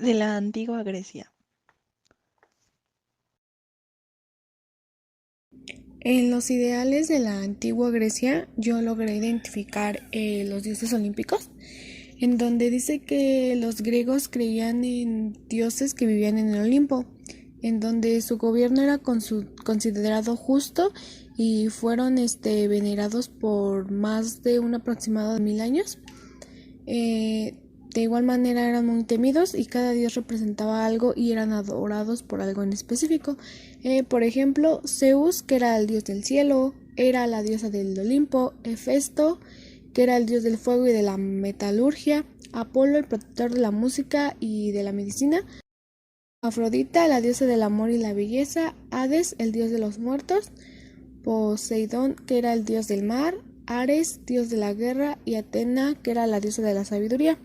de la antigua Grecia. En los ideales de la antigua Grecia yo logré identificar los dioses olímpicos, en donde dice que los griegos creían en dioses que vivían en el Olimpo, en donde su gobierno era considerado justo y fueron venerados por más de un aproximado de 1000 años. De igual manera eran muy temidos y cada dios representaba algo y eran adorados por algo en específico. Por ejemplo, Zeus, que era el dios del cielo, era la diosa del Olimpo, Hefesto, que era el dios del fuego y de la metalurgia, Apolo, el protector de la música y de la medicina, Afrodita, la diosa del amor y la belleza, Hades, el dios de los muertos, Poseidón, que era el dios del mar, Ares, dios de la guerra, y Atena, que era la diosa de la sabiduría.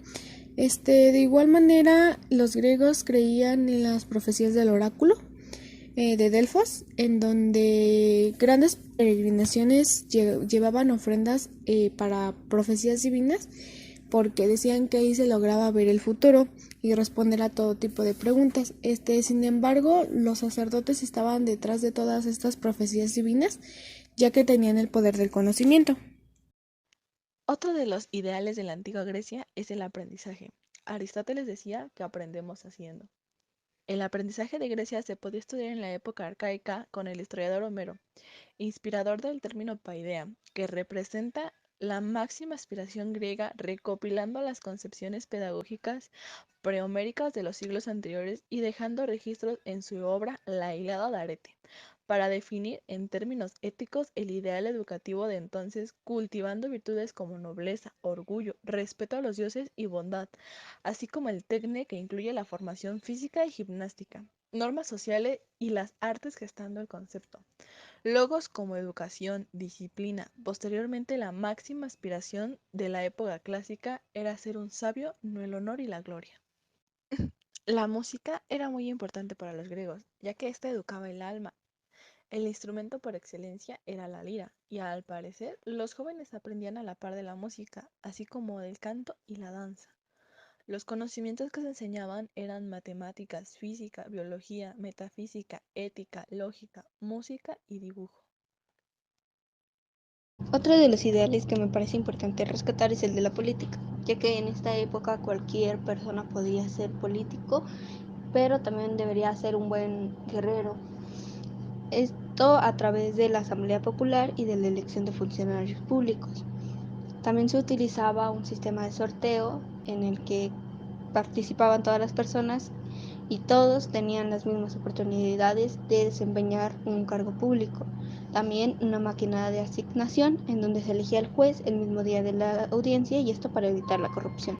De igual manera, los griegos creían en las profecías del oráculo de Delfos, en donde grandes peregrinaciones llevaban ofrendas para profecías divinas, porque decían que ahí se lograba ver el futuro y responder a todo tipo de preguntas. Sin embargo, los sacerdotes estaban detrás de todas estas profecías divinas, ya que tenían el poder del conocimiento. Otro de los ideales de la antigua Grecia es el aprendizaje. Aristóteles decía que aprendemos haciendo. El aprendizaje de Grecia se podía estudiar en la época arcaica con el historiador Homero, inspirador del término paideia, que representa la máxima aspiración griega recopilando las concepciones pedagógicas prehoméricas de los siglos anteriores y dejando registros en su obra La Ilíada de Arete, para definir en términos éticos el ideal educativo de entonces, cultivando virtudes como nobleza, orgullo, respeto a los dioses y bondad, así como el tecne que incluye la formación física y gimnástica, normas sociales y las artes gestando el concepto. Logos como educación, disciplina. Posteriormente, la máxima aspiración de la época clásica era ser un sabio, no el honor y la gloria. La música era muy importante para los griegos, ya que ésta educaba el alma. El instrumento por excelencia era la lira, y al parecer los jóvenes aprendían a la par de la música, así como del canto y la danza. Los conocimientos que se enseñaban eran matemáticas, física, biología, metafísica, ética, lógica, música y dibujo. Otro de los ideales que me parece importante rescatar es el de la política, ya que en esta época cualquier persona podía ser político, pero también debería ser un buen guerrero. Esto a través de la Asamblea Popular y de la elección de funcionarios públicos. También se utilizaba un sistema de sorteo en el que participaban todas las personas y todos tenían las mismas oportunidades de desempeñar un cargo público. También una máquina de asignación en donde se elegía el juez el mismo día de la audiencia, y esto para evitar la corrupción.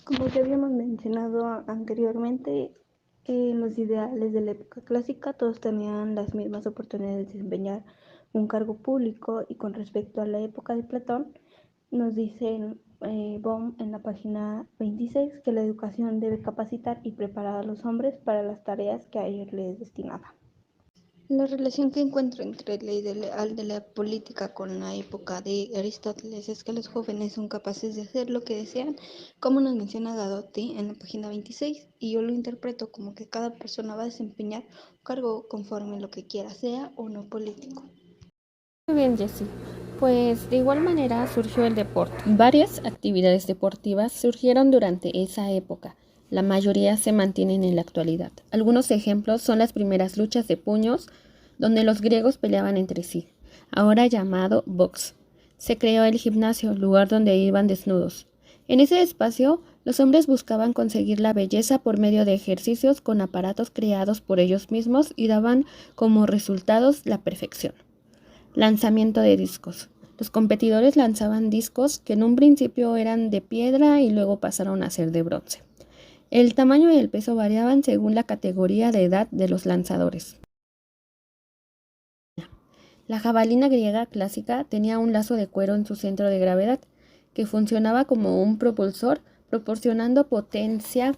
Como ya habíamos mencionado anteriormente, en los ideales de la época clásica todos tenían las mismas oportunidades de desempeñar un cargo público, y con respecto a la época de Platón nos dicen Bohm en la página 26 que la educación debe capacitar y preparar a los hombres para las tareas que a ellos les destinaba. La relación que encuentro entre el ideal de la política con la época de Aristóteles es que los jóvenes son capaces de hacer lo que desean, como nos menciona Gadotti en la página 26, y yo lo interpreto como que cada persona va a desempeñar un cargo conforme lo que quiera, sea o no político. Muy bien, Jessie. Pues de igual manera surgió el deporte. Varias actividades deportivas surgieron durante esa época. La mayoría se mantienen en la actualidad. Algunos ejemplos son las primeras luchas de puños, donde los griegos peleaban entre sí, ahora llamado box. Se creó el gimnasio, lugar donde iban desnudos. En ese espacio, los hombres buscaban conseguir la belleza por medio de ejercicios con aparatos creados por ellos mismos y daban como resultados la perfección. Lanzamiento de discos. Los competidores lanzaban discos que en un principio eran de piedra y luego pasaron a ser de bronce. El tamaño y el peso variaban según la categoría de edad de los lanzadores. La jabalina griega clásica tenía un lazo de cuero en su centro de gravedad, que funcionaba como un propulsor, proporcionando potencia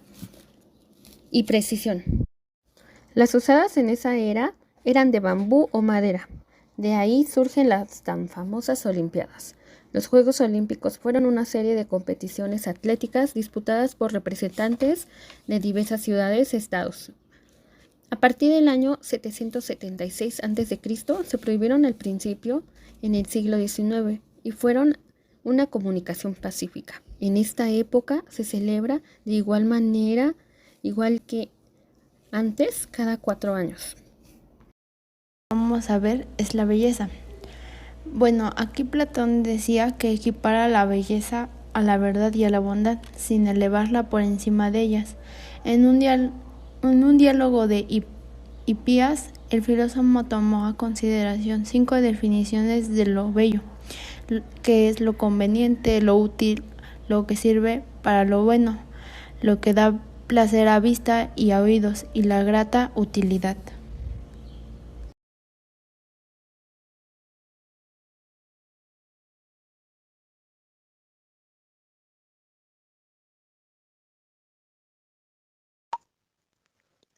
y precisión. Las usadas en esa era eran de bambú o madera. De ahí surgen las tan famosas Olimpiadas. Los Juegos Olímpicos fueron una serie de competiciones atléticas disputadas por representantes de diversas ciudades y estados. A partir del año 776 a.C. se prohibieron al principio en el siglo XIX y fueron una comunicación pacífica. En esta época se celebra de igual manera, igual que antes, cada 4 años. Vamos a ver es la belleza. Bueno, aquí Platón decía que equipara la belleza a la verdad y a la bondad, sin elevarla por encima de ellas. En un diálogo de Hipías, el filósofo tomó a consideración 5 definiciones de lo bello, que es lo conveniente, lo útil, lo que sirve para lo bueno, lo que da placer a vista y a oídos, y la grata utilidad.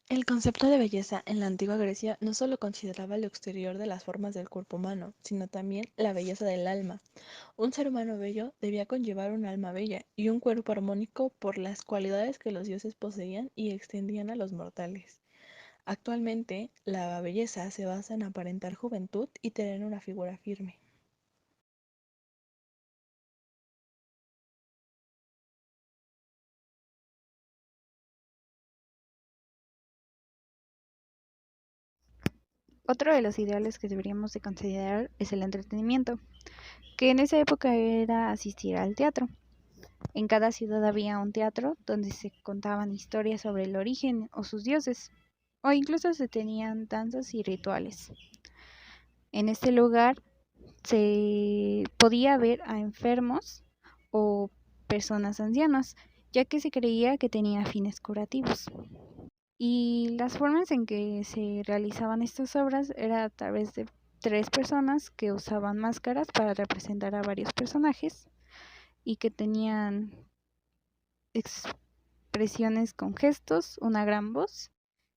El concepto de belleza en la antigua Grecia no solo consideraba lo exterior de las formas del cuerpo humano, sino también la belleza del alma. Un ser humano bello debía conllevar un alma bella y un cuerpo armónico por las cualidades que los dioses poseían y extendían a los mortales. Actualmente, la belleza se basa en aparentar juventud y tener una figura firme. Otro de los ideales que deberíamos de considerar es el entretenimiento, que en esa época era asistir al teatro. En cada ciudad había un teatro donde se contaban historias sobre el origen o sus dioses, o incluso se tenían danzas y rituales. En este lugar se podía ver a enfermos o personas ancianas, ya que se creía que tenía fines curativos. Y las formas en que se realizaban estas obras era a través de 3 personas que usaban máscaras para representar a varios personajes y que tenían expresiones con gestos, una gran voz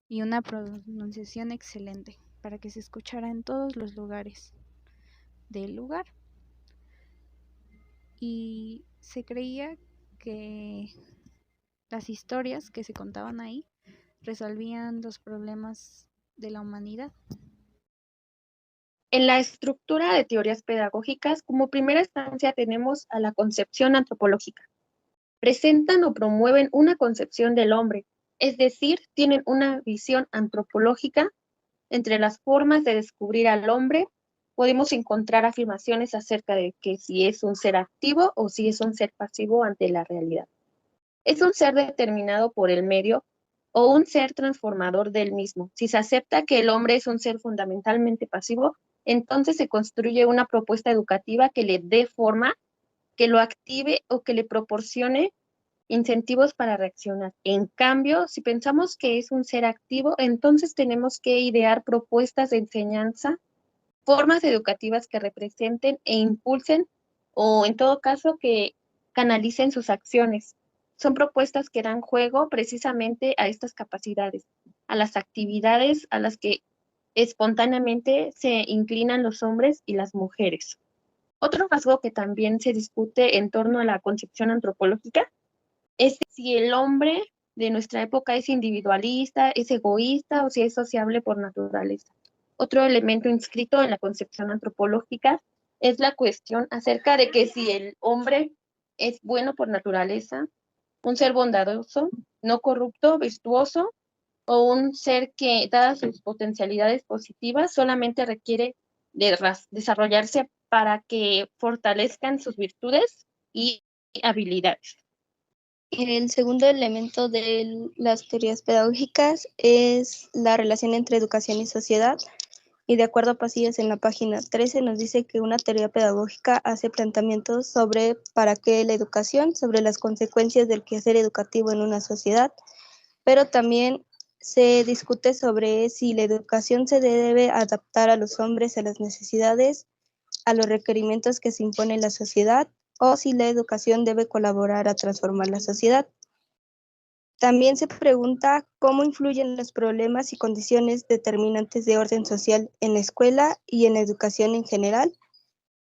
y una pronunciación excelente para que se escuchara en todos los lugares del lugar. Y se creía que las historias que se contaban ahí resolvían los problemas de la humanidad. En la estructura de teorías pedagógicas, como primera instancia tenemos a la concepción antropológica. Presentan o promueven una concepción del hombre, es decir, tienen una visión antropológica. Entre las formas de descubrir al hombre, podemos encontrar afirmaciones acerca de que si es un ser activo o si es un ser pasivo ante la realidad. Es un ser determinado por el medio o un ser transformador del mismo. Si se acepta que el hombre es un ser fundamentalmente pasivo, entonces se construye una propuesta educativa que le dé forma, que lo active o que le proporcione incentivos para reaccionar. En cambio, si pensamos que es un ser activo, entonces tenemos que idear propuestas de enseñanza, formas educativas que representen e impulsen, o en todo caso que canalicen sus acciones. Son propuestas que dan juego precisamente a estas capacidades, a las actividades a las que espontáneamente se inclinan los hombres y las mujeres. Otro rasgo que también se discute en torno a la concepción antropológica es si el hombre de nuestra época es individualista, es egoísta o si es sociable por naturaleza. Otro elemento inscrito en la concepción antropológica es la cuestión acerca de que si el hombre es bueno por naturaleza, un ser bondadoso, no corrupto, virtuoso, o un ser que, dadas sus potencialidades positivas, solamente requiere de desarrollarse para que fortalezcan sus virtudes y habilidades. El segundo elemento de las teorías pedagógicas es la relación entre educación y sociedad. Y de acuerdo a Pasillas en la página 13 nos dice que una teoría pedagógica hace planteamientos sobre para qué la educación, sobre las consecuencias del quehacer educativo en una sociedad, pero también se discute sobre si la educación se debe adaptar a los hombres, a las necesidades, a los requerimientos que se impone en la sociedad, o si la educación debe colaborar a transformar la sociedad. También se pregunta cómo influyen los problemas y condiciones determinantes de orden social en la escuela y en la educación en general.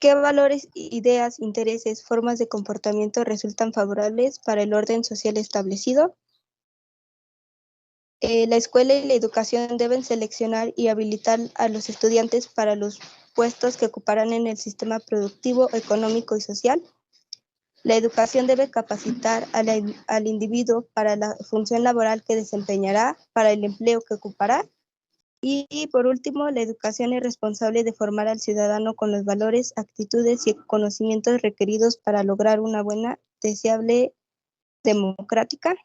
¿Qué valores, ideas, intereses, formas de comportamiento resultan favorables para el orden social establecido? La escuela y la educación deben seleccionar y habilitar a los estudiantes para los puestos que ocuparán en el sistema productivo, económico y social. La educación debe capacitar al individuo para la función laboral que desempeñará, para el empleo que ocupará. Y por último, la educación es responsable de formar al ciudadano con los valores, actitudes y conocimientos requeridos para lograr una buena, deseable, democrática.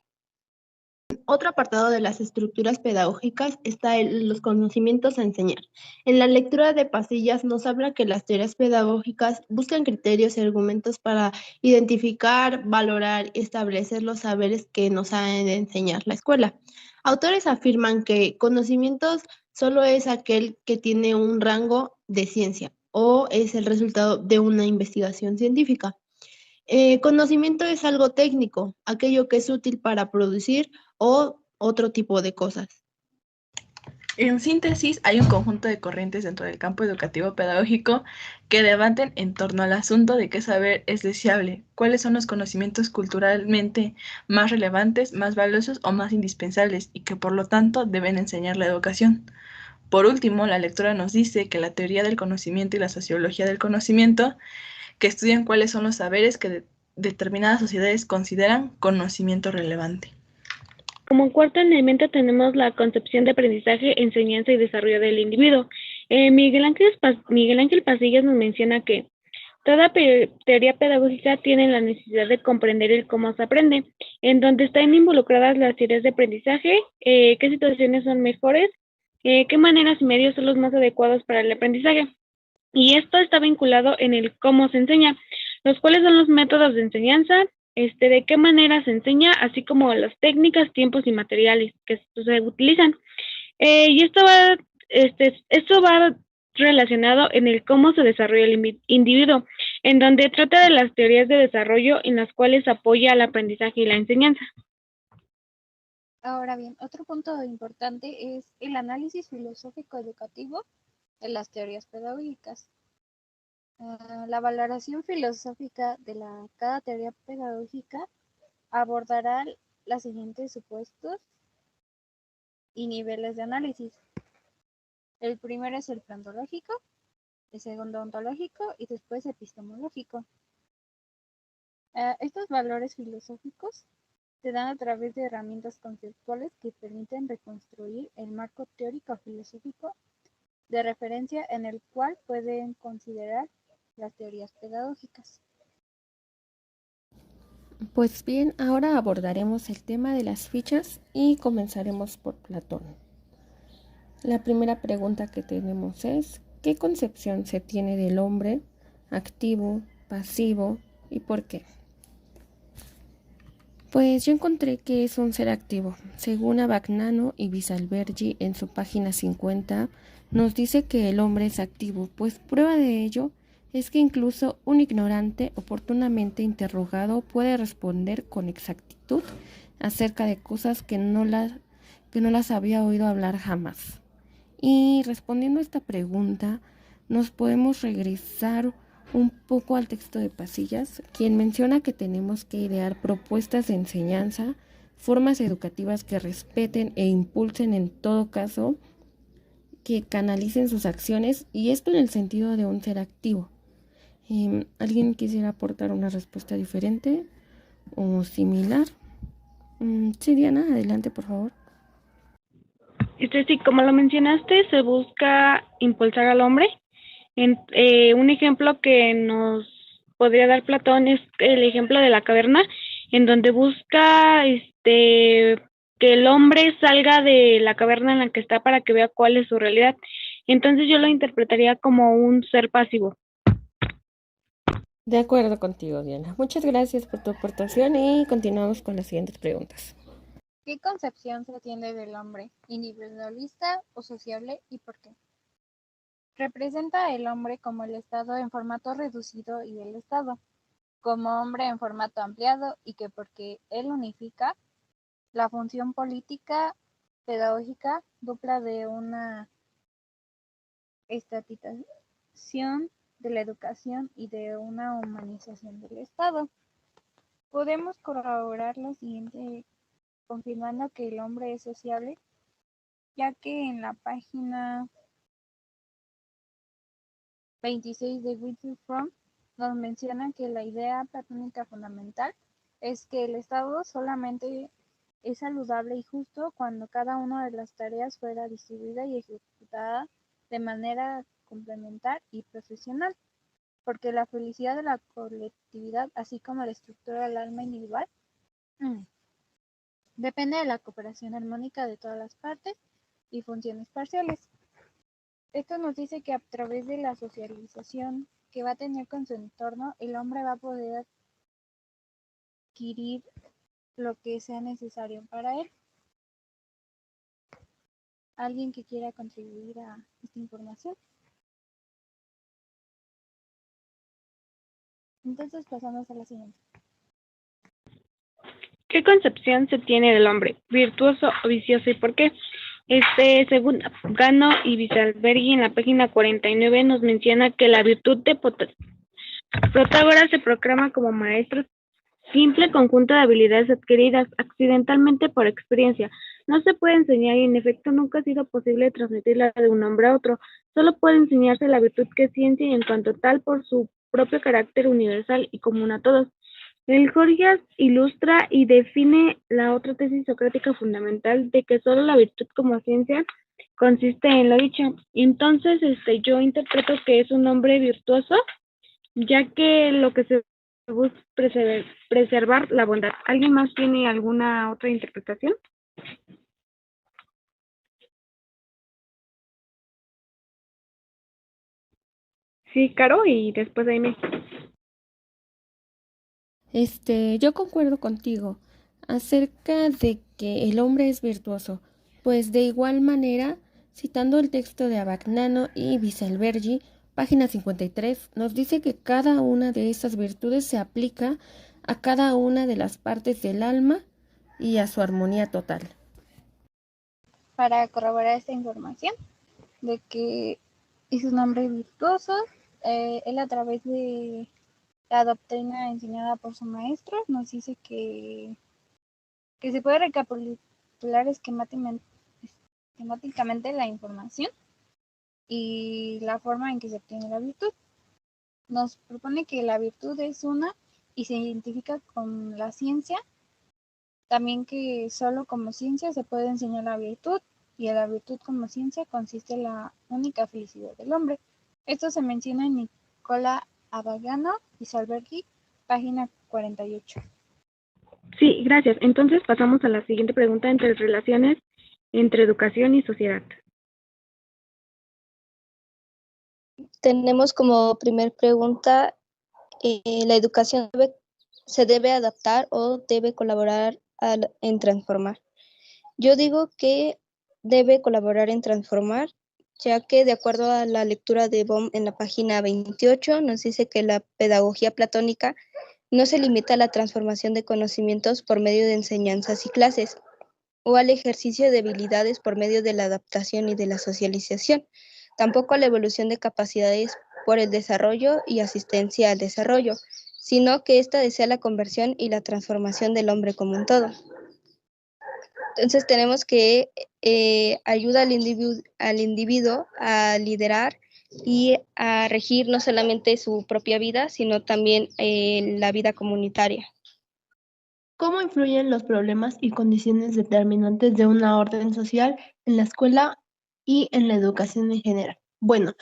Otro apartado de las estructuras pedagógicas está los conocimientos a enseñar. En la lectura de Pasillas nos habla que las teorías pedagógicas buscan criterios y argumentos para identificar, valorar y establecer los saberes que nos ha de enseñar la escuela. Autores afirman que conocimientos solo es aquel que tiene un rango de ciencia o es el resultado de una investigación científica. Conocimiento es algo técnico, aquello que es útil para producir o otro tipo de cosas. En síntesis, hay un conjunto de corrientes dentro del campo educativo pedagógico que debaten en torno al asunto de qué saber es deseable, cuáles son los conocimientos culturalmente más relevantes, más valiosos o más indispensables y que por lo tanto deben enseñar la educación. Por último, la lectura nos dice que la teoría del conocimiento y la sociología del conocimiento, que estudian cuáles son los saberes que determinadas sociedades consideran conocimiento relevante. Como cuarto elemento tenemos la concepción de aprendizaje, enseñanza y desarrollo del individuo. Miguel Ángel Pasillas nos menciona que toda teoría pedagógica tiene la necesidad de comprender el cómo se aprende, en donde están involucradas las teorías de aprendizaje, qué situaciones son mejores, qué maneras y medios son los más adecuados para el aprendizaje. Y esto está vinculado en el cómo se enseña, los cuales son los métodos de enseñanza, de qué manera se enseña, así como las técnicas, tiempos y materiales que se utilizan. Y esto va relacionado en el cómo se desarrolla el individuo, en donde trata de las teorías de desarrollo en las cuales apoya el aprendizaje y la enseñanza. Ahora bien, otro punto importante es el análisis filosófico educativo de las teorías pedagógicas. La valoración filosófica de cada teoría pedagógica abordará los siguientes supuestos y niveles de análisis. El primero es el plantológico, el segundo ontológico y después epistemológico. Estos valores filosóficos se dan a través de herramientas conceptuales que permiten reconstruir el marco teórico filosófico de referencia en el cual pueden considerar las teorías pedagógicas. Pues bien, ahora abordaremos el tema de las fichas y comenzaremos por Platón. La primera pregunta que tenemos es, ¿qué concepción se tiene del hombre activo, pasivo y por qué? Pues yo encontré que es un ser activo. Según Abagnano y Bisalbergi en su página 50, nos dice que el hombre es activo, pues prueba de ello es que incluso un ignorante oportunamente interrogado puede responder con exactitud acerca de cosas que no las había oído hablar jamás. Y respondiendo a esta pregunta, nos podemos regresar un poco al texto de Pasillas, quien menciona que tenemos que idear propuestas de enseñanza, formas educativas que respeten e impulsen en todo caso, que canalicen sus acciones, y esto en el sentido de un ser activo. ¿Alguien quisiera aportar una respuesta diferente o similar? Sí, Diana, adelante, por favor. Sí, como lo mencionaste, se busca impulsar al hombre. Un ejemplo que nos podría dar Platón es el ejemplo de la caverna, en donde busca que el hombre salga de la caverna en la que está para que vea cuál es su realidad. Entonces yo lo interpretaría como un ser pasivo. De acuerdo contigo, Diana. Muchas gracias por tu aportación y continuamos con las siguientes preguntas. ¿Qué concepción se tiene del hombre, individualista o sociable y por qué? Representa el hombre como el Estado en formato reducido y el Estado como hombre en formato ampliado y que porque él unifica la función política, pedagógica, dupla de una estatización de la educación y de una humanización del Estado. Podemos corroborar lo siguiente confirmando que el hombre es sociable, ya que en la página 26 de Whitfield Frome nos menciona que la idea platónica fundamental es que el Estado solamente es saludable y justo cuando cada una de las tareas fuera distribuida y ejecutada de manera complementar y profesional, porque la felicidad de la colectividad, así como la estructura del alma individual, depende de la cooperación armónica de todas las partes y funciones parciales. Esto nos dice que a través de la socialización que va a tener con su entorno, el hombre va a poder adquirir lo que sea necesario para él. ¿Alguien que quiera contribuir a esta información? Entonces pasamos a la siguiente. ¿Qué concepción se tiene del hombre, virtuoso o vicioso, y por qué? Según Gano y Visalberghi, en la página 49 nos menciona que la virtud de Protágoras se proclama como maestro simple conjunto de habilidades adquiridas accidentalmente por experiencia. No se puede enseñar y en efecto nunca ha sido posible transmitirla de un hombre a otro. Solo puede enseñarse la virtud que es ciencia y en cuanto tal por su propio carácter universal y común a todos. El Gorgias ilustra y define la otra tesis socrática fundamental de que solo la virtud como ciencia consiste en lo dicho. Entonces, yo interpreto que es un hombre virtuoso, ya que lo que se busca es preservar la bondad. ¿Alguien más tiene alguna otra interpretación? Sí, Caro, y después Aime. Yo concuerdo contigo acerca de que el hombre es virtuoso, pues de igual manera, citando el texto de Abagnano y Visalberghi, página 53, nos dice que cada una de esas virtudes se aplica a cada una de las partes del alma y a su armonía total. Para corroborar esta información de que es un hombre virtuoso, él a través de la doctrina enseñada por su maestro nos dice que se puede recapitular esquemáticamente la información y la forma en que se obtiene la virtud. Nos propone que la virtud es una y se identifica con la ciencia, también que solo como ciencia se puede enseñar la virtud y en la virtud como ciencia consiste la única felicidad del hombre. Esto se menciona en Nicola Abagnano y Visalberghi, página 48. Sí, gracias. Entonces pasamos a la siguiente pregunta entre relaciones entre educación y sociedad. Tenemos como primer pregunta, ¿la educación se debe adaptar o debe colaborar en transformar? Yo digo que debe colaborar en transformar, ya que de acuerdo a la lectura de Bohm en la página 28 nos dice que la pedagogía platónica no se limita a la transformación de conocimientos por medio de enseñanzas y clases, o al ejercicio de habilidades por medio de la adaptación y de la socialización, tampoco a la evolución de capacidades por el desarrollo y asistencia al desarrollo, sino que ésta desea la conversión y la transformación del hombre como un todo. Entonces tenemos que ayuda al individuo a liderar y a regir no solamente su propia vida, sino también la vida comunitaria. ¿Cómo influyen los problemas y condiciones determinantes de una orden social en la escuela y en la educación en general? Bueno,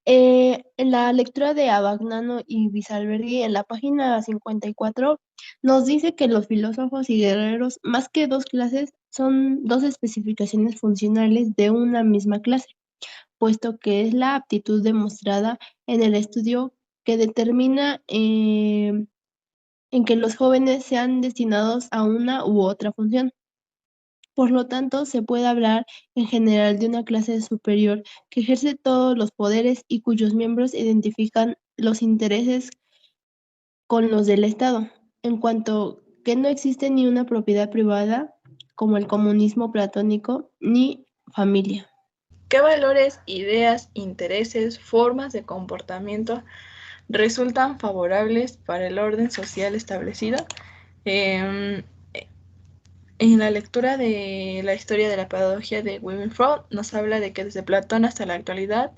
en la lectura de Abagnano y Visalberghi, en la página 54, nos dice que los filósofos y guerreros, más que dos clases, son dos especificaciones funcionales de una misma clase, puesto que es la aptitud demostrada en el estudio que determina en que los jóvenes sean destinados a una u otra función. Por lo tanto, se puede hablar en general de una clase superior que ejerce todos los poderes y cuyos miembros identifican los intereses con los del Estado, en cuanto que no existe ni una propiedad privada, como el comunismo platónico, ni familia. ¿Qué valores, ideas, intereses, formas de comportamiento resultan favorables para el orden social establecido. En la lectura de la historia de la pedagogía de Wilfrid nos habla de que desde Platón hasta la actualidad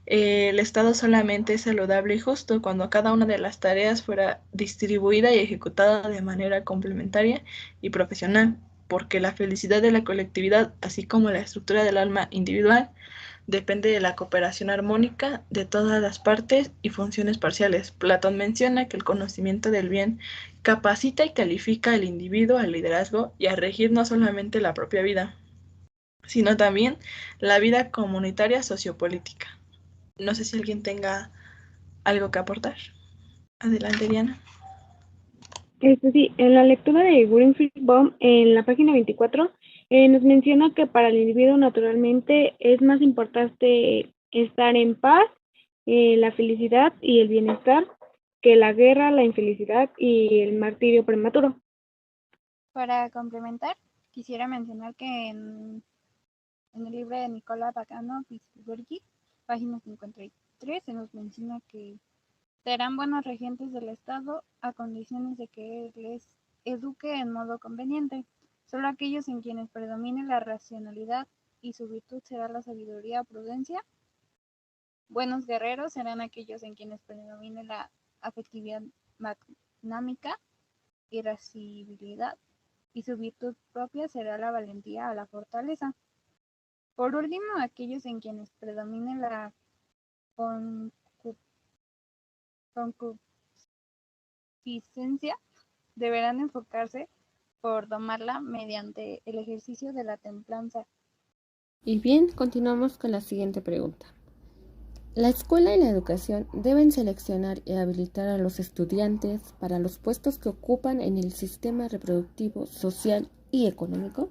el Estado solamente es saludable y justo cuando cada una de las tareas fuera distribuida y ejecutada de manera complementaria y profesional, porque la felicidad de la colectividad, así como la estructura del alma individual, depende de la cooperación armónica de todas las partes y funciones parciales. Platón menciona que el conocimiento del bien capacita y califica al individuo al liderazgo y a regir no solamente la propia vida, sino también la vida comunitaria sociopolítica. No sé si alguien tenga algo que aportar. Adelante, Diana. Sí, en la lectura de Winfried Baum, en la página 24, nos menciona que para el individuo naturalmente es más importante estar en paz, la felicidad y el bienestar, que la guerra, la infelicidad y el martirio prematuro. Para complementar, quisiera mencionar que en el libro de Nicola Pagano Pisburgi, página 53, se nos menciona que serán buenos regentes del Estado a condiciones de que les eduque en modo conveniente. Solo aquellos en quienes predomine la racionalidad y su virtud será la sabiduría o prudencia. Buenos guerreros serán aquellos en quienes predomine la afectividad magnámica, irascibilidad, y su virtud propia será la valentía o la fortaleza. Por último, aquellos en quienes predomine la concupiscencia deberán enfocarse por domarla mediante el ejercicio de la templanza. Y bien, continuamos con la siguiente pregunta. La escuela y la educación deben seleccionar y habilitar a los estudiantes para los puestos que ocupan en el sistema reproductivo, social y económico.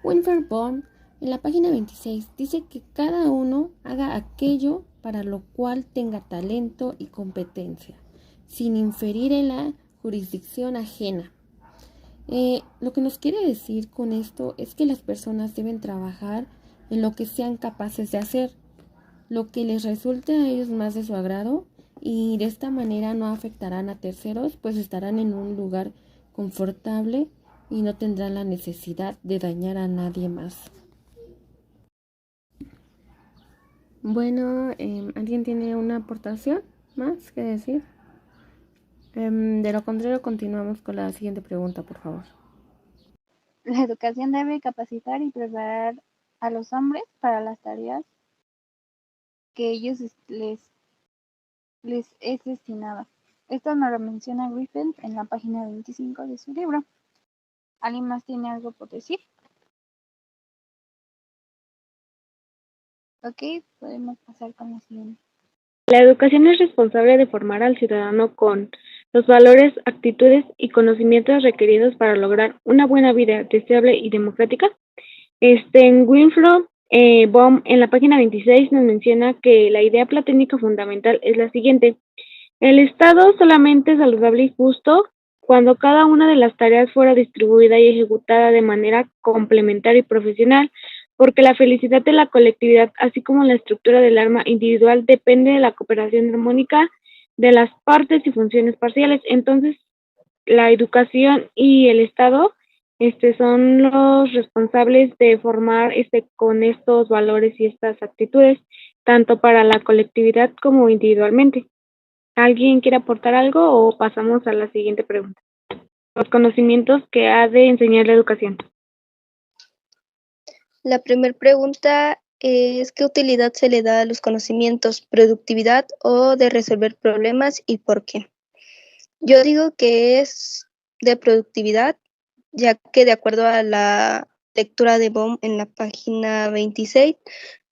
Winfried Baum, en la página 26, dice que cada uno haga aquello para lo cual tenga talento y competencia, sin inferir en la jurisdicción ajena. Lo que nos quiere decir con esto es que las personas deben trabajar en lo que sean capaces de hacer, lo que les resulte a ellos más de su agrado, y de esta manera no afectarán a terceros, pues estarán en un lugar confortable y no tendrán la necesidad de dañar a nadie más. Bueno, ¿alguien tiene una aportación más que decir? De lo contrario, continuamos con la siguiente pregunta, por favor. La educación debe capacitar y preparar a los hombres para las tareas que ellos les es destinada. Esto nos lo menciona Griffin en la página 25 de su libro. ¿Alguien más tiene algo por decir? Ok, podemos pasar con la siguiente. La educación es responsable de formar al ciudadano con los valores, actitudes y conocimientos requeridos para lograr una buena vida deseable y democrática. En Winfried Baum, en la página 26, nos menciona que la idea platónica fundamental es la siguiente: el Estado solamente es saludable y justo cuando cada una de las tareas fuera distribuida y ejecutada de manera complementaria y profesional, porque la felicidad de la colectividad, así como la estructura del alma individual, depende de la cooperación armónica de las partes y funciones parciales. Entonces, la educación y el Estado son los responsables de formar con estos valores y estas actitudes, tanto para la colectividad como individualmente. ¿Alguien quiere aportar algo o pasamos a la siguiente pregunta? Los conocimientos que ha de enseñar la educación. La primera pregunta es: ¿qué utilidad se le da a los conocimientos? ¿Productividad o de resolver problemas, y por qué? Yo digo que es de productividad, ya que de acuerdo a la lectura de Baum en la página 26,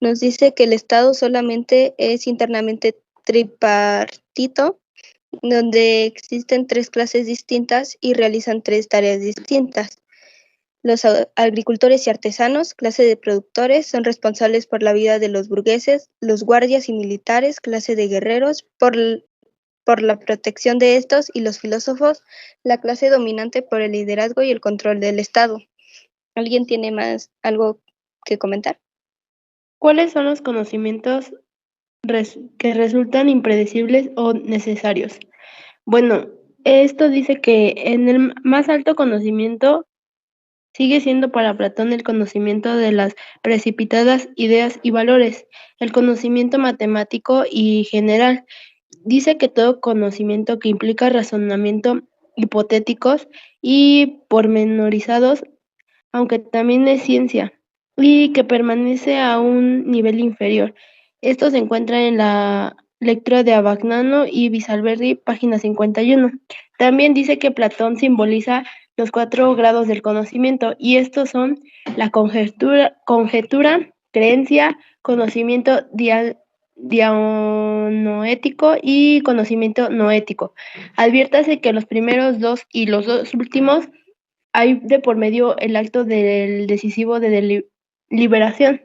nos dice que el Estado solamente es internamente tripartito, donde existen 3 clases distintas y realizan 3 tareas distintas. Los agricultores y artesanos, clase de productores, son responsables por la vida de los burgueses; los guardias y militares, clase de guerreros, por la protección de estos; y los filósofos, la clase dominante, por el liderazgo y el control del Estado. ¿Alguien tiene más algo que comentar? ¿Cuáles son los conocimientos que resultan impredecibles o necesarios. Bueno, esto dice que en el más alto conocimiento sigue siendo para Platón el conocimiento de las precipitadas ideas y valores, el conocimiento matemático y general. Dice que todo conocimiento que implica razonamiento hipotéticos y pormenorizados, aunque también es ciencia, y que permanece a un nivel inferior. Esto se encuentra en la lectura de Abagnano y Visalberri, página 51. También dice que Platón simboliza los 4 grados del conocimiento, y estos son la conjetura, creencia, conocimiento dianoético y conocimiento noético. Adviértase que los primeros 2 y los 2 últimos hay de por medio el acto del decisivo de liberación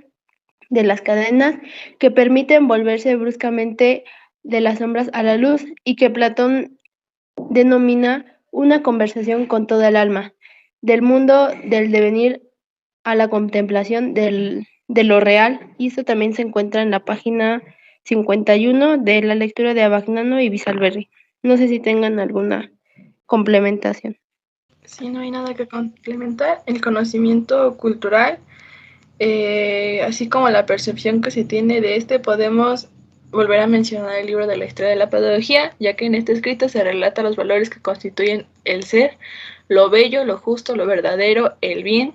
de las cadenas que permiten volverse bruscamente de las sombras a la luz, y que Platón denomina una conversación con toda el alma, del mundo del devenir a la contemplación de lo real, y esto también se encuentra en la página 51 de la lectura de Abagnano y Visalberri. No sé si tengan alguna complementación. Si no hay nada que complementar, el conocimiento cultural, así como la percepción que se tiene de este, podemos volver a mencionar el libro de la historia de la pedagogía, ya que en este escrito se relata los valores que constituyen el ser, lo bello, lo justo, lo verdadero, el bien.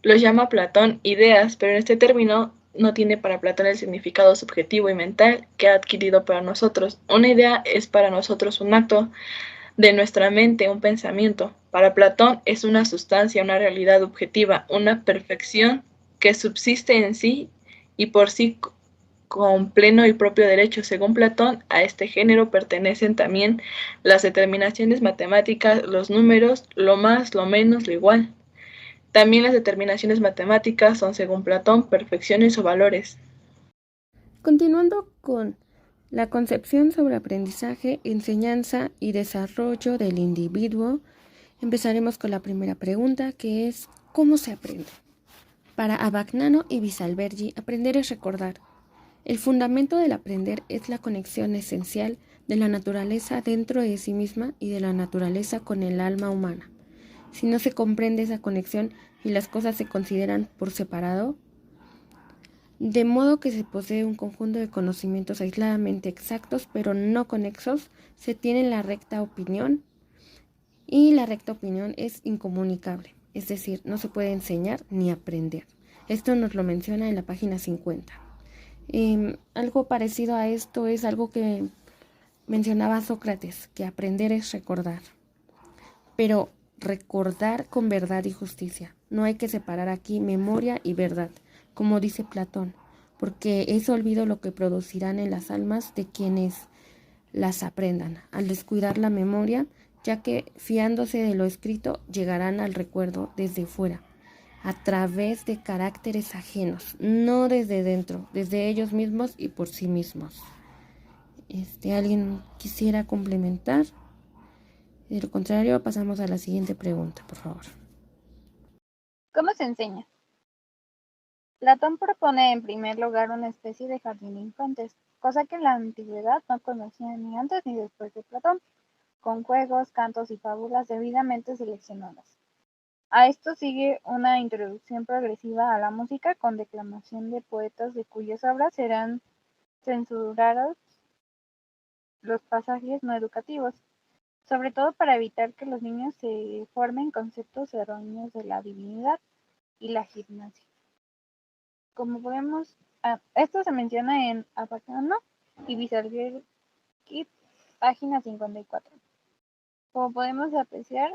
Los llama Platón ideas, pero en este término no tiene para Platón el significado subjetivo y mental que ha adquirido para nosotros. Una idea es para nosotros un acto de nuestra mente, un pensamiento. Para Platón es una sustancia, una realidad objetiva, una perfección que subsiste en sí y por sí con pleno y propio derecho. Según Platón, a este género pertenecen también las determinaciones matemáticas, los números, lo más, lo menos, lo igual. También las determinaciones matemáticas son, según Platón, perfecciones o valores. Continuando con la concepción sobre aprendizaje, enseñanza y desarrollo del individuo, empezaremos con la primera pregunta, que es ¿cómo se aprende? Para Abagnano y Visalbergi, aprender es recordar. El fundamento del aprender es la conexión esencial de la naturaleza dentro de sí misma y de la naturaleza con el alma humana. Si no se comprende esa conexión y las cosas se consideran por separado, de modo que se posee un conjunto de conocimientos aisladamente exactos pero no conexos, se tiene la recta opinión, y la recta opinión es incomunicable, es decir, no se puede enseñar ni aprender. Esto nos lo menciona en la página 50. Algo parecido a esto es algo que mencionaba Sócrates, que aprender es recordar, pero recordar con verdad y justicia. No hay que separar aquí memoria y verdad, como dice Platón, porque es olvido lo que producirán en las almas de quienes las aprendan, al descuidar la memoria, ya que fiándose de lo escrito llegarán al recuerdo desde fuera, a través de caracteres ajenos, no desde dentro, desde ellos mismos y por sí mismos. ¿Alguien quisiera complementar? De lo contrario, pasamos a la siguiente pregunta, por favor. ¿Cómo se enseña? Platón propone en primer lugar una especie de jardín de infantes, cosa que en la antigüedad no conocían ni antes ni después de Platón, con juegos, cantos y fábulas debidamente seleccionadas. A esto sigue una introducción progresiva a la música con declamación de poetas de cuyas obras serán censurados los pasajes no educativos, sobre todo para evitar que los niños se formen conceptos erróneos de la divinidad y la gimnasia. Como podemos, esto se menciona en Abagnano y Visalbergi, página 54. Como podemos apreciar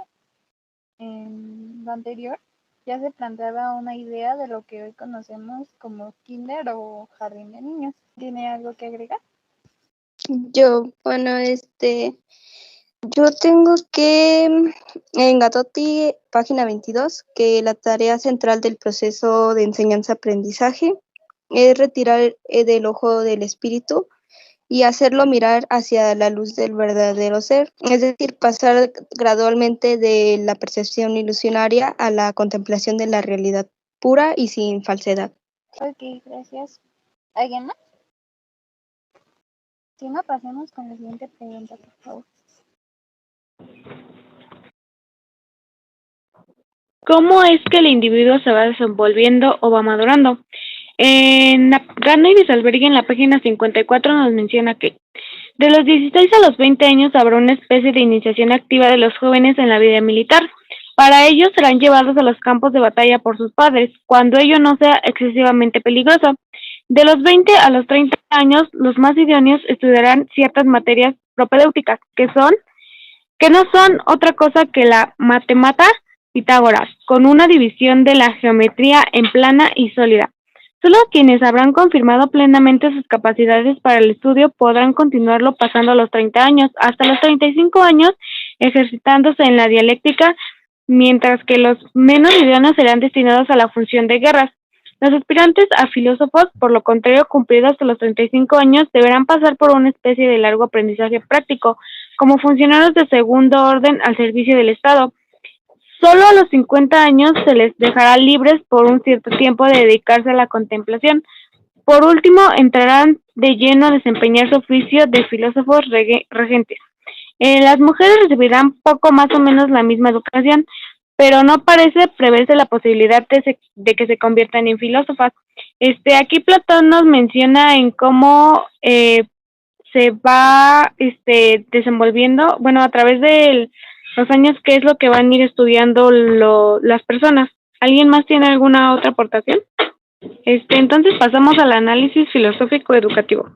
en lo anterior, ya se planteaba una idea de lo que hoy conocemos como kinder o jardín de niños. ¿Tiene algo que agregar? Yo tengo que en Gatotti, página 22, que la tarea central del proceso de enseñanza-aprendizaje es retirar del ojo del espíritu y hacerlo mirar hacia la luz del verdadero ser, es decir, pasar gradualmente de la percepción ilusionaria a la contemplación de la realidad pura y sin falsedad. Ok, gracias. ¿Alguien más? Si no, pasemos con la siguiente pregunta, por favor. ¿Cómo es que el individuo se va desenvolviendo o va madurando? En Gano y Bisalbergui, en la página 54, nos menciona que de los 16 a los 20 años habrá una especie de iniciación activa de los jóvenes en la vida militar. Para ello serán llevados a los campos de batalla por sus padres, cuando ello no sea excesivamente peligroso. De los 20 a los 30 años, los más idóneos estudiarán ciertas materias propedéuticas, que no son otra cosa que la matemata Pitágoras, con una división de la geometría en plana y sólida. Solo quienes habrán confirmado plenamente sus capacidades para el estudio podrán continuarlo pasando a los 30 años, hasta los 35 años, ejercitándose en la dialéctica, mientras que los menos idóneos serán destinados a la función de guerras. Los aspirantes a filósofos, por lo contrario, cumplidos hasta los 35 años, deberán pasar por una especie de largo aprendizaje práctico, como funcionarios de segundo orden al servicio del Estado. Solo a los 50 años se les dejará libres por un cierto tiempo de dedicarse a la contemplación. Por último, entrarán de lleno a desempeñar su oficio de filósofos regentes. Las mujeres recibirán poco más o menos la misma educación, pero no parece preverse la posibilidad de que se conviertan en filósofas. Aquí Platón nos menciona en cómo se va desenvolviendo, bueno, a través de los años, qué es lo que van a ir estudiando las personas. ¿Alguien más tiene alguna otra aportación? Entonces pasamos al análisis filosófico educativo.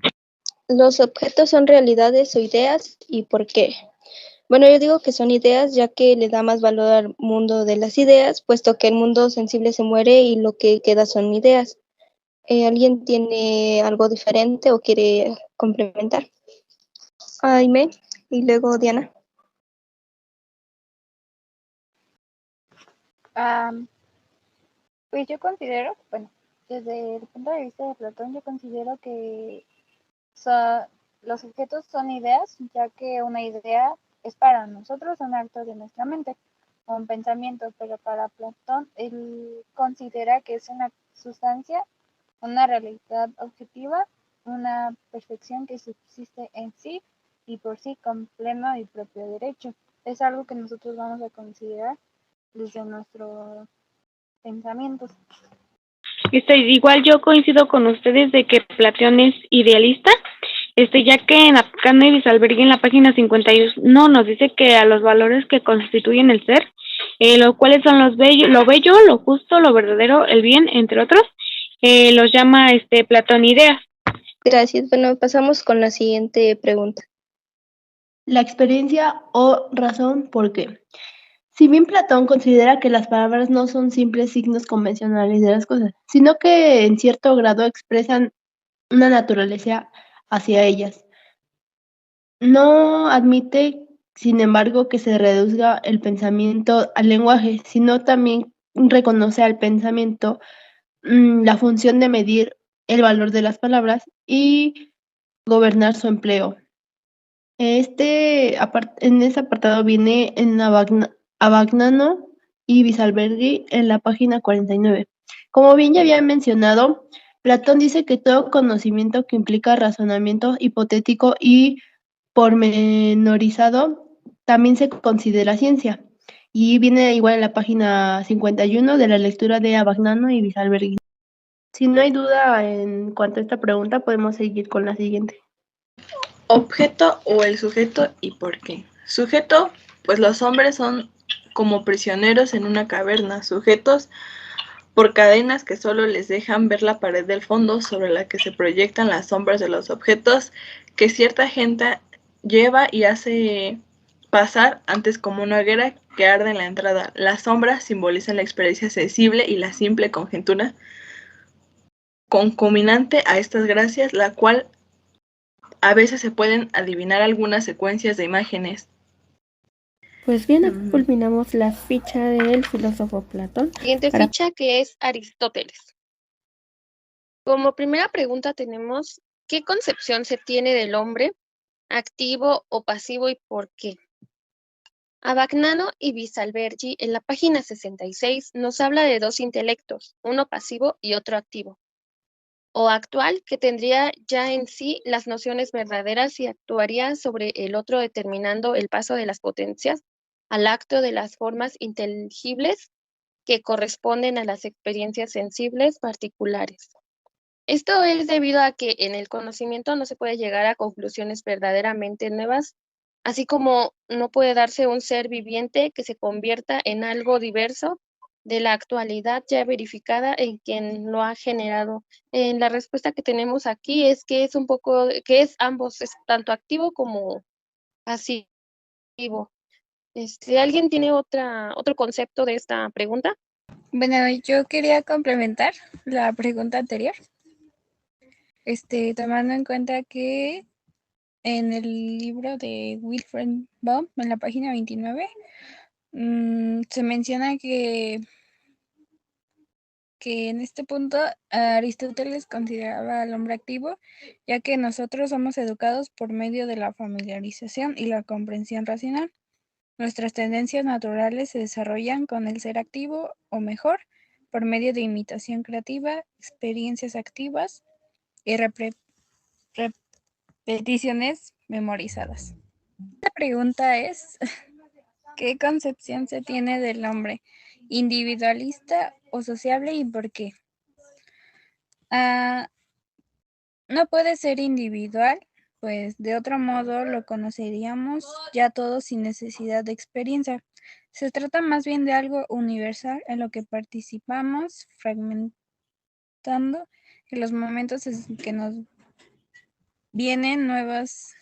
Los objetos son realidades o ideas, ¿y por qué? Bueno, yo digo que son ideas, ya que le da más valor al mundo de las ideas, puesto que el mundo sensible se muere y lo que queda son ideas. ¿Alguien tiene algo diferente o quiere complementar? Aime y luego Diana. Pues yo considero, bueno, desde el punto de vista de Platón, yo considero que los objetos son ideas, ya que una idea es para nosotros un acto de nuestra mente, un pensamiento, pero para Platón él considera que es una sustancia, una realidad objetiva, una perfección que subsiste en sí y por sí con pleno y propio derecho. Es algo que nosotros vamos a considerar desde nuestros pensamientos. Igual yo coincido con ustedes de que Platón es idealista, ya que en Gano y Bisalbergui, en la página 51, nos dice que a los valores que constituyen el ser, los cuales son lo bello, lo justo, lo verdadero, el bien, entre otros, los llama Platón ideas. Gracias. Bueno, pasamos con la siguiente pregunta. La experiencia o razón por qué. Si bien Platón considera que las palabras no son simples signos convencionales de las cosas, sino que en cierto grado expresan una naturaleza hacia ellas, no admite, sin embargo, que se reduzca el pensamiento al lenguaje, sino también reconoce al pensamiento la función de medir el valor de las palabras y gobernar su empleo. En ese apartado viene en Abagnano y Bisalberghi en la página 49. Como bien ya había mencionado, Platón dice que todo conocimiento que implica razonamiento hipotético y pormenorizado también se considera ciencia. Y viene igual en la página 51 de la lectura de Abagnano y Bisalberghi. Si no hay duda en cuanto a esta pregunta, podemos seguir con la siguiente. Objeto o el sujeto y por qué. Sujeto, pues los hombres son como prisioneros en una caverna, sujetos por cadenas que solo les dejan ver la pared del fondo sobre la que se proyectan las sombras de los objetos que cierta gente lleva y hace pasar antes como una hoguera que arde en la entrada. Las sombras simbolizan la experiencia sensible y la simple conjetura concominante a estas gracias, la cual a veces se pueden adivinar algunas secuencias de imágenes. Pues bien, aquí culminamos la ficha del filósofo Platón. Siguiente ficha, que es Aristóteles. Como primera pregunta tenemos, ¿qué concepción se tiene del hombre, activo o pasivo y por qué? Abagnano y Bisalberghi en la página 66 nos habla de dos intelectos, uno pasivo y otro activo. o actual que tendría ya en sí las nociones verdaderas y actuaría sobre el otro determinando el paso de las potencias al acto de las formas inteligibles que corresponden a las experiencias sensibles particulares. Esto es debido a que en el conocimiento no se puede llegar a conclusiones verdaderamente nuevas, así como no puede darse un ser viviente que se convierta en algo diverso de la actualidad ya verificada en quien lo ha generado. En la respuesta que tenemos aquí es que es un poco, que es ambos, es tanto activo como pasivo. ¿Alguien tiene otro concepto de esta pregunta? Bueno, yo quería complementar la pregunta anterior, tomando en cuenta que en el libro de Wilfred Baum, en la página 29, se menciona que en este punto Aristóteles consideraba al hombre activo, ya que nosotros somos educados por medio de la familiarización y la comprensión racional. Nuestras tendencias naturales se desarrollan con el ser activo o mejor, por medio de imitación creativa, experiencias activas y repeticiones memorizadas. La pregunta es, ¿qué concepción se tiene del hombre? ¿Individualista o sociable y por qué? No puede ser individual, pues de otro modo lo conoceríamos ya todos sin necesidad de experiencia. Se trata más bien de algo universal en lo que participamos, fragmentando en los momentos en que nos vienen nuevas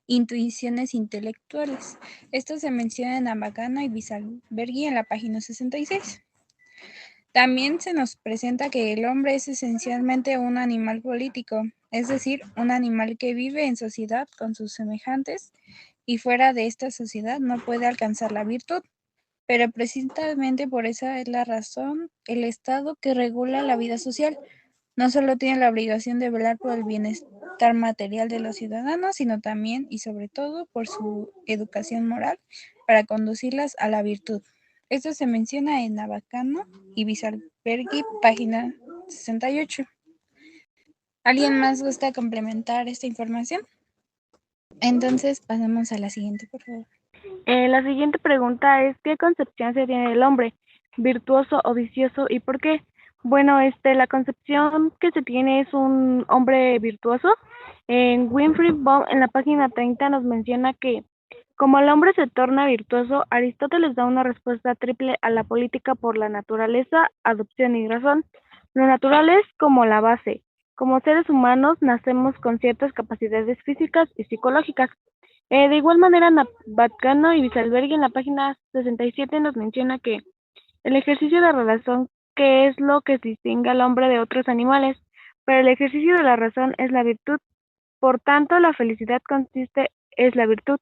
intuiciones intelectuales. Esto se menciona en Abagano y Bisalberghi en la página 66. También se nos presenta que el hombre es esencialmente un animal político, es decir, un animal que vive en sociedad con sus semejantes y fuera de esta sociedad no puede alcanzar la virtud. Pero precisamente por esa es la razón, el Estado que regula la vida social no solo tiene la obligación de velar por el bienestar material de los ciudadanos, sino también y sobre todo por su educación moral para conducirlas a la virtud. Esto se menciona en Abacano y Bisalberghi, página 68. ¿Alguien más gusta complementar esta información? Entonces pasemos a la siguiente, por favor. La siguiente pregunta es, ¿qué concepción se tiene del hombre? ¿Virtuoso o vicioso y por qué? Bueno, la concepción que se tiene es un hombre virtuoso. En Winfrey Baum, en la página 30, nos menciona que como el hombre se torna virtuoso, Aristóteles da una respuesta triple a la política por la naturaleza, adopción y razón. Lo natural es como la base. Como seres humanos nacemos con ciertas capacidades físicas y psicológicas. De igual manera, Batcano y Bisalberghi en la página 67 nos menciona que el ejercicio de la razón, que es lo que distingue al hombre de otros animales, pero el ejercicio de la razón es la virtud. Por tanto, la felicidad es la virtud.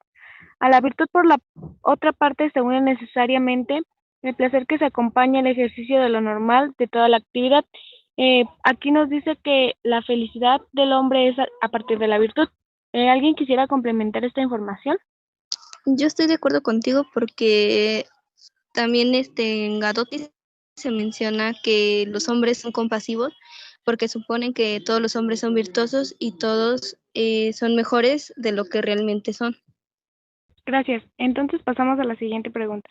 A la virtud, por la otra parte, se une necesariamente el placer que se acompaña al ejercicio de lo normal de toda la actividad. Aquí nos dice que la felicidad del hombre es a partir de la virtud. ¿Alguien quisiera complementar esta información? Yo estoy de acuerdo contigo porque también en Gadotti se menciona que los hombres son compasivos porque suponen que todos los hombres son virtuosos y todos son mejores de lo que realmente son. Gracias. Entonces pasamos a la siguiente pregunta.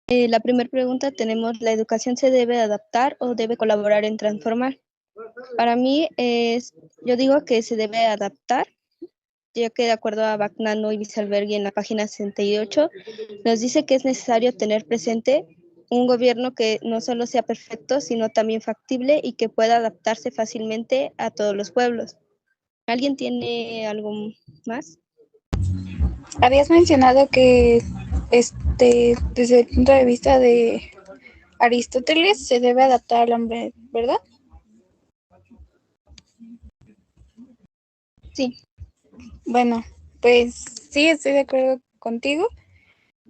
La primera pregunta tenemos, ¿la educación se debe adaptar o debe colaborar en transformar? Para mí, yo digo que se debe adaptar, ya que de acuerdo a Bagnano y Bisalberghi en la página 68, nos dice que es necesario tener presente un gobierno que no solo sea perfecto, sino también factible y que pueda adaptarse fácilmente a todos los pueblos. ¿Alguien tiene algo más? Habías mencionado que desde el punto de vista de Aristóteles se debe adaptar al hombre, ¿verdad? Sí. Bueno, pues sí, estoy de acuerdo contigo,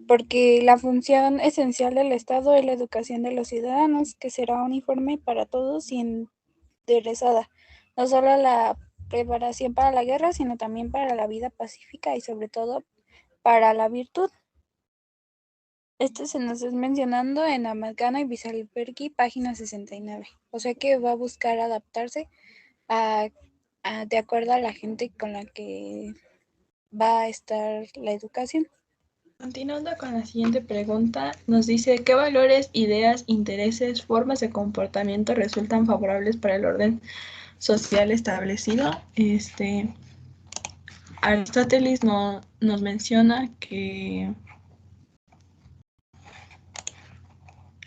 porque la función esencial del Estado es la educación de los ciudadanos, que será uniforme para todos y enderezada, no solo la preparación para la guerra, sino también para la vida pacífica y sobre todo para la virtud. Esto se nos está mencionando en Amalgano y Bisalberghi, página 69. O sea que va a buscar adaptarse a, de acuerdo a la gente con la que va a estar la educación. Continuando con la siguiente pregunta, nos dice ¿qué valores, ideas, intereses, formas de comportamiento resultan favorables para el orden social establecido? Aristóteles nos menciona que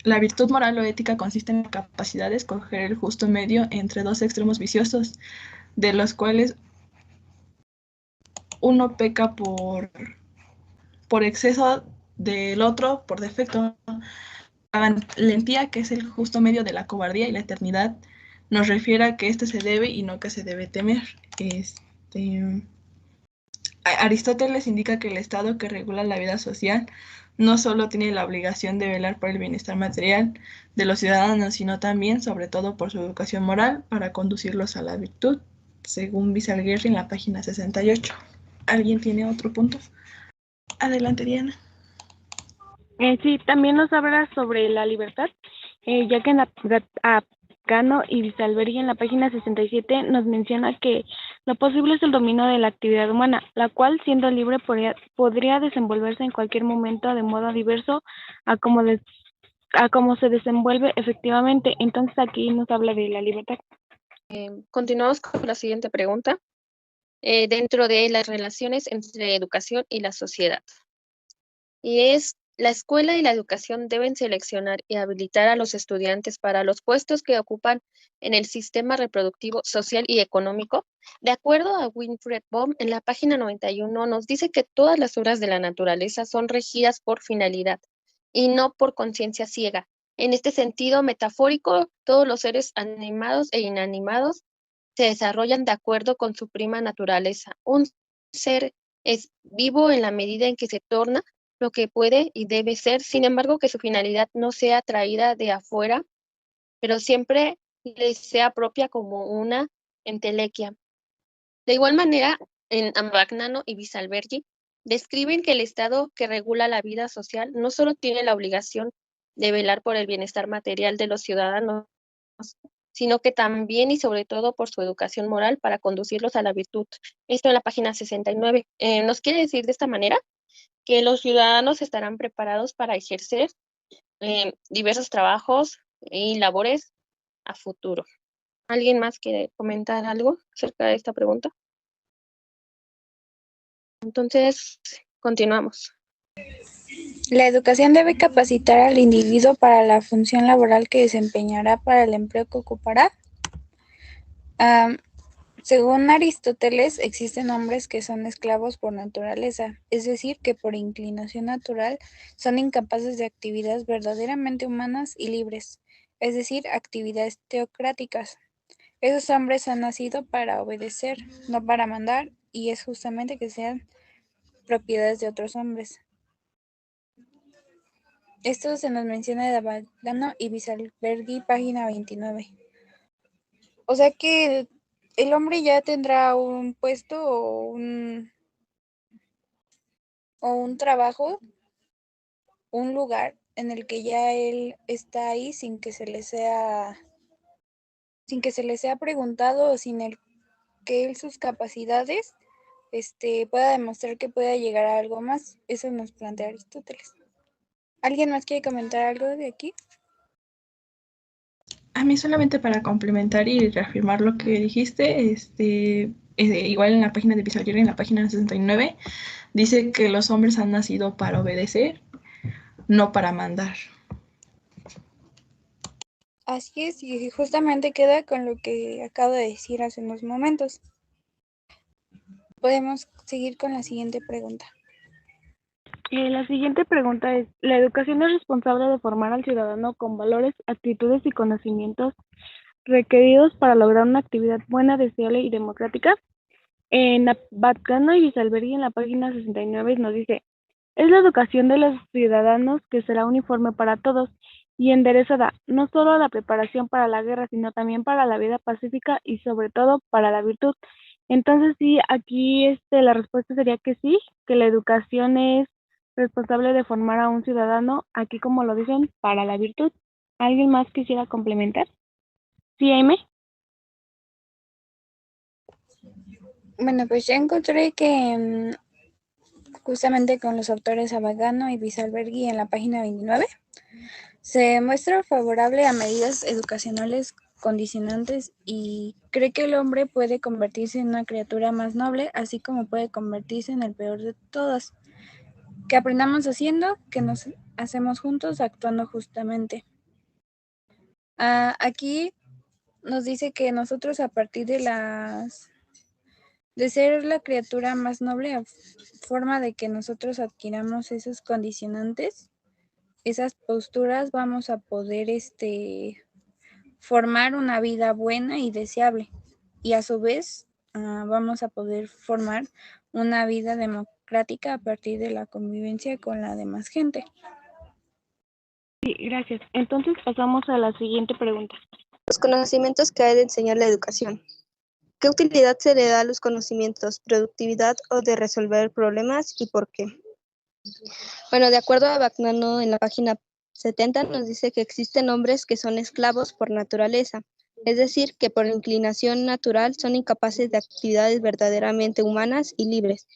la virtud moral o ética consiste en la capacidad de escoger el justo medio entre dos extremos viciosos, de los cuales uno peca por exceso del otro por defecto. La valentía, que es el justo medio de la cobardía, y la eternidad nos refiere a que este se debe y no que se debe temer. Aristóteles indica que el Estado que regula la vida social no solo tiene la obligación de velar por el bienestar material de los ciudadanos, sino también, sobre todo, por su educación moral para conducirlos a la virtud, según Bisalguerri en la página 68. ¿Alguien tiene otro punto? Adelante, Diana. Sí, también nos habla sobre la libertad, ya que en Cano y Bisalberghi en la página 67 nos menciona que lo posible es el dominio de la actividad humana, la cual, siendo libre, podría desenvolverse en cualquier momento de modo diverso a como, a como se desenvuelve efectivamente. Entonces aquí nos habla de la libertad. Continuamos con la siguiente pregunta, dentro de las relaciones entre educación y la sociedad. Y es, la escuela y la educación deben seleccionar y habilitar a los estudiantes para los puestos que ocupan en el sistema reproductivo, social y económico. De acuerdo a Winfried Bohm, en la página 91 nos dice que todas las obras de la naturaleza son regidas por finalidad y no por conciencia ciega. En este sentido metafórico, todos los seres animados e inanimados se desarrollan de acuerdo con su prima naturaleza. Un ser es vivo en la medida en que se torna lo que puede y debe ser, sin embargo, que su finalidad no sea traída de afuera, pero siempre le sea propia como una entelequia. De igual manera, en Ambagnano y Bisalberghi, describen que el Estado que regula la vida social no solo tiene la obligación de velar por el bienestar material de los ciudadanos, sino que también y sobre todo por su educación moral para conducirlos a la virtud. Esto en la página 69. Nos quiere decir de esta manera que los ciudadanos estarán preparados para ejercer diversos trabajos y labores a futuro. ¿Alguien más quiere comentar algo acerca de esta pregunta? Entonces, continuamos. La educación debe capacitar al individuo para la función laboral que desempeñará para el empleo que ocupará. Según Aristóteles, existen hombres que son esclavos por naturaleza, es decir, que por inclinación natural son incapaces de actividades verdaderamente humanas y libres, es decir, actividades teocráticas. Esos hombres han nacido para obedecer, no para mandar, y es justamente que sean propiedades de otros hombres. Esto se nos menciona de Amalgano y Bisalberghi, página 29. O sea que el hombre ya tendrá un puesto o un trabajo, un lugar en el que ya él está ahí sin que se le sea preguntado o sin el que él sus capacidades pueda demostrar que pueda llegar a algo más. Eso nos plantea Aristóteles. ¿Alguien más quiere comentar algo de aquí? A mí solamente para complementar y reafirmar lo que dijiste, igual en la página de Bisalguerri, en la página 69, dice que los hombres han nacido para obedecer, no para mandar. Así es, y justamente queda con lo que acabo de decir hace unos momentos. Podemos seguir con la siguiente pregunta. La siguiente pregunta es, ¿la educación es responsable de formar al ciudadano con valores, actitudes y conocimientos requeridos para lograr una actividad buena, deseable y democrática? En Batcano y Bisalberghi en la página 69 nos dice, es la educación de los ciudadanos que será uniforme para todos y enderezada, no solo a la preparación para la guerra, sino también para la vida pacífica y sobre todo para la virtud. Entonces sí, aquí la respuesta sería que sí, que la educación es responsable de formar a un ciudadano, aquí como lo dicen, para la virtud. ¿Alguien más quisiera complementar? Sí, Aime. Bueno, pues ya encontré que justamente con los autores Abagano y Bisalbergui en la página 29 se muestra favorable a medidas educacionales condicionantes y cree que el hombre puede convertirse en una criatura más noble, así como puede convertirse en el peor de todas. Que aprendamos haciendo, que nos hacemos juntos, actuando justamente. Aquí nos dice que nosotros a partir de ser la criatura más noble, a forma de que nosotros adquiramos esos condicionantes, esas posturas, vamos a poder formar una vida buena y deseable. Y a su vez, vamos a poder formar una vida democrática a partir de la convivencia con la demás gente. Sí, gracias. Entonces pasamos a la siguiente pregunta. Los conocimientos que hay de enseñar la educación. ¿Qué utilidad se le da a los conocimientos? ¿Productividad o de resolver problemas y por qué? Bueno, de acuerdo a Bagnano en la página 70 nos dice que existen hombres que son esclavos por naturaleza, es decir, que por inclinación natural son incapaces de actividades verdaderamente humanas y libres.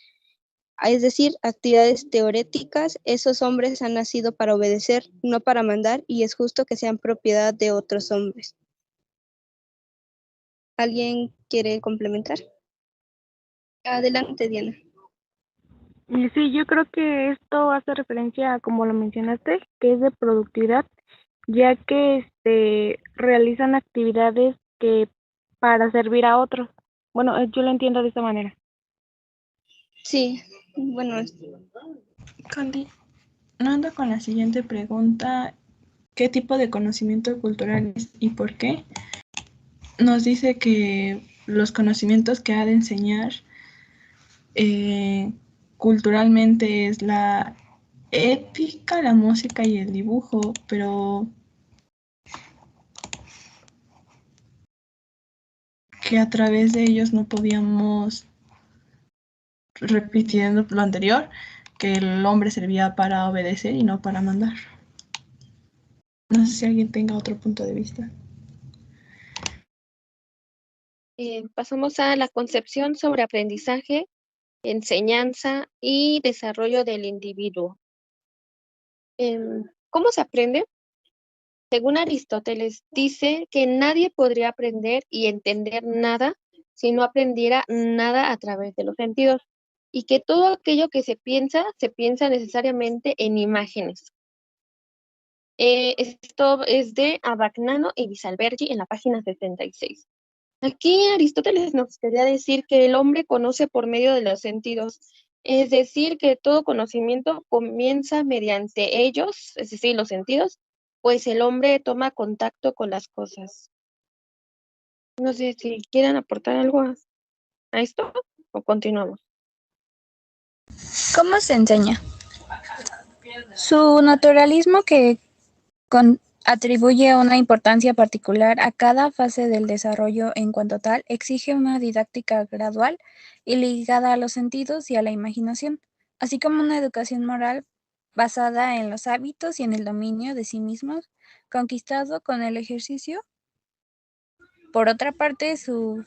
Es decir, actividades teoréticas, esos hombres han nacido para obedecer, no para mandar, y es justo que sean propiedad de otros hombres. ¿Alguien quiere complementar? Adelante, Diana. Sí, yo creo que esto hace referencia a, como lo mencionaste, que es de productividad, ya que realizan actividades que para servir a otros. Bueno, yo lo entiendo de esta manera. Sí, bueno. Continuando con la siguiente pregunta, ¿qué tipo de conocimiento cultural es y por qué? Nos dice que los conocimientos que ha de enseñar culturalmente es la ética, la música y el dibujo, pero que a través de ellos no podíamos, repitiendo lo anterior, que el hombre servía para obedecer y no para mandar. No sé si alguien tenga otro punto de vista. Pasamos a la concepción sobre aprendizaje, enseñanza y desarrollo del individuo. ¿Cómo se aprende? Según Aristóteles, dice que nadie podría aprender y entender nada si no aprendiera nada a través de los sentidos, y que todo aquello que se piensa necesariamente en imágenes. Esto es de Abagnano y Bisalbergi en la página 76. Aquí Aristóteles nos quería decir que el hombre conoce por medio de los sentidos, es decir, que todo conocimiento comienza mediante ellos, es decir, los sentidos, pues el hombre toma contacto con las cosas. No sé si quieren aportar algo a esto o continuamos. ¿Cómo se enseña? Su naturalismo que atribuye una importancia particular a cada fase del desarrollo en cuanto tal, exige una didáctica gradual y ligada a los sentidos y a la imaginación, así como una educación moral basada en los hábitos y en el dominio de sí mismos, conquistado con el ejercicio. Por otra parte, su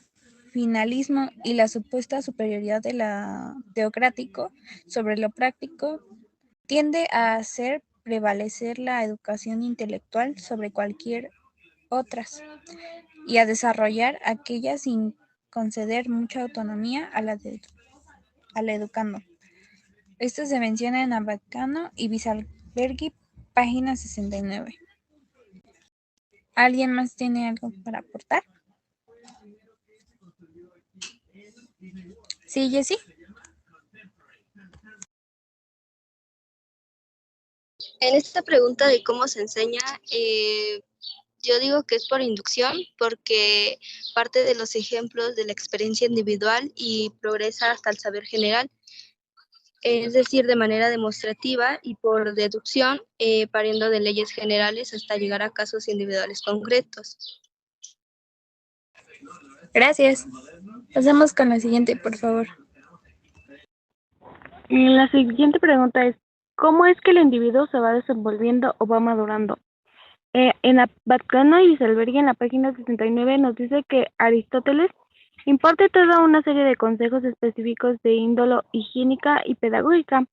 finalismo y la supuesta superioridad de la teocrático sobre lo práctico tiende a hacer prevalecer la educación intelectual sobre cualquier otras y a desarrollar aquella sin conceder mucha autonomía al educando. Esto se menciona en Abacano y Bisalberghi, página 69. ¿Alguien más tiene algo para aportar? Sí, Jessie. En esta pregunta de cómo se enseña, yo digo que es por inducción, porque parte de los ejemplos de la experiencia individual y progresa hasta el saber general, es decir, de manera demostrativa y por deducción, pariendo de leyes generales hasta llegar a casos individuales concretos. Gracias. Pasamos con la siguiente, por favor. La siguiente pregunta es, ¿Cómo es que el individuo se va desenvolviendo o va madurando? En Vazcano y Wieselberg, en la página 69, nos dice que Aristóteles imparte toda una serie de consejos específicos de índole higiénica y pedagógica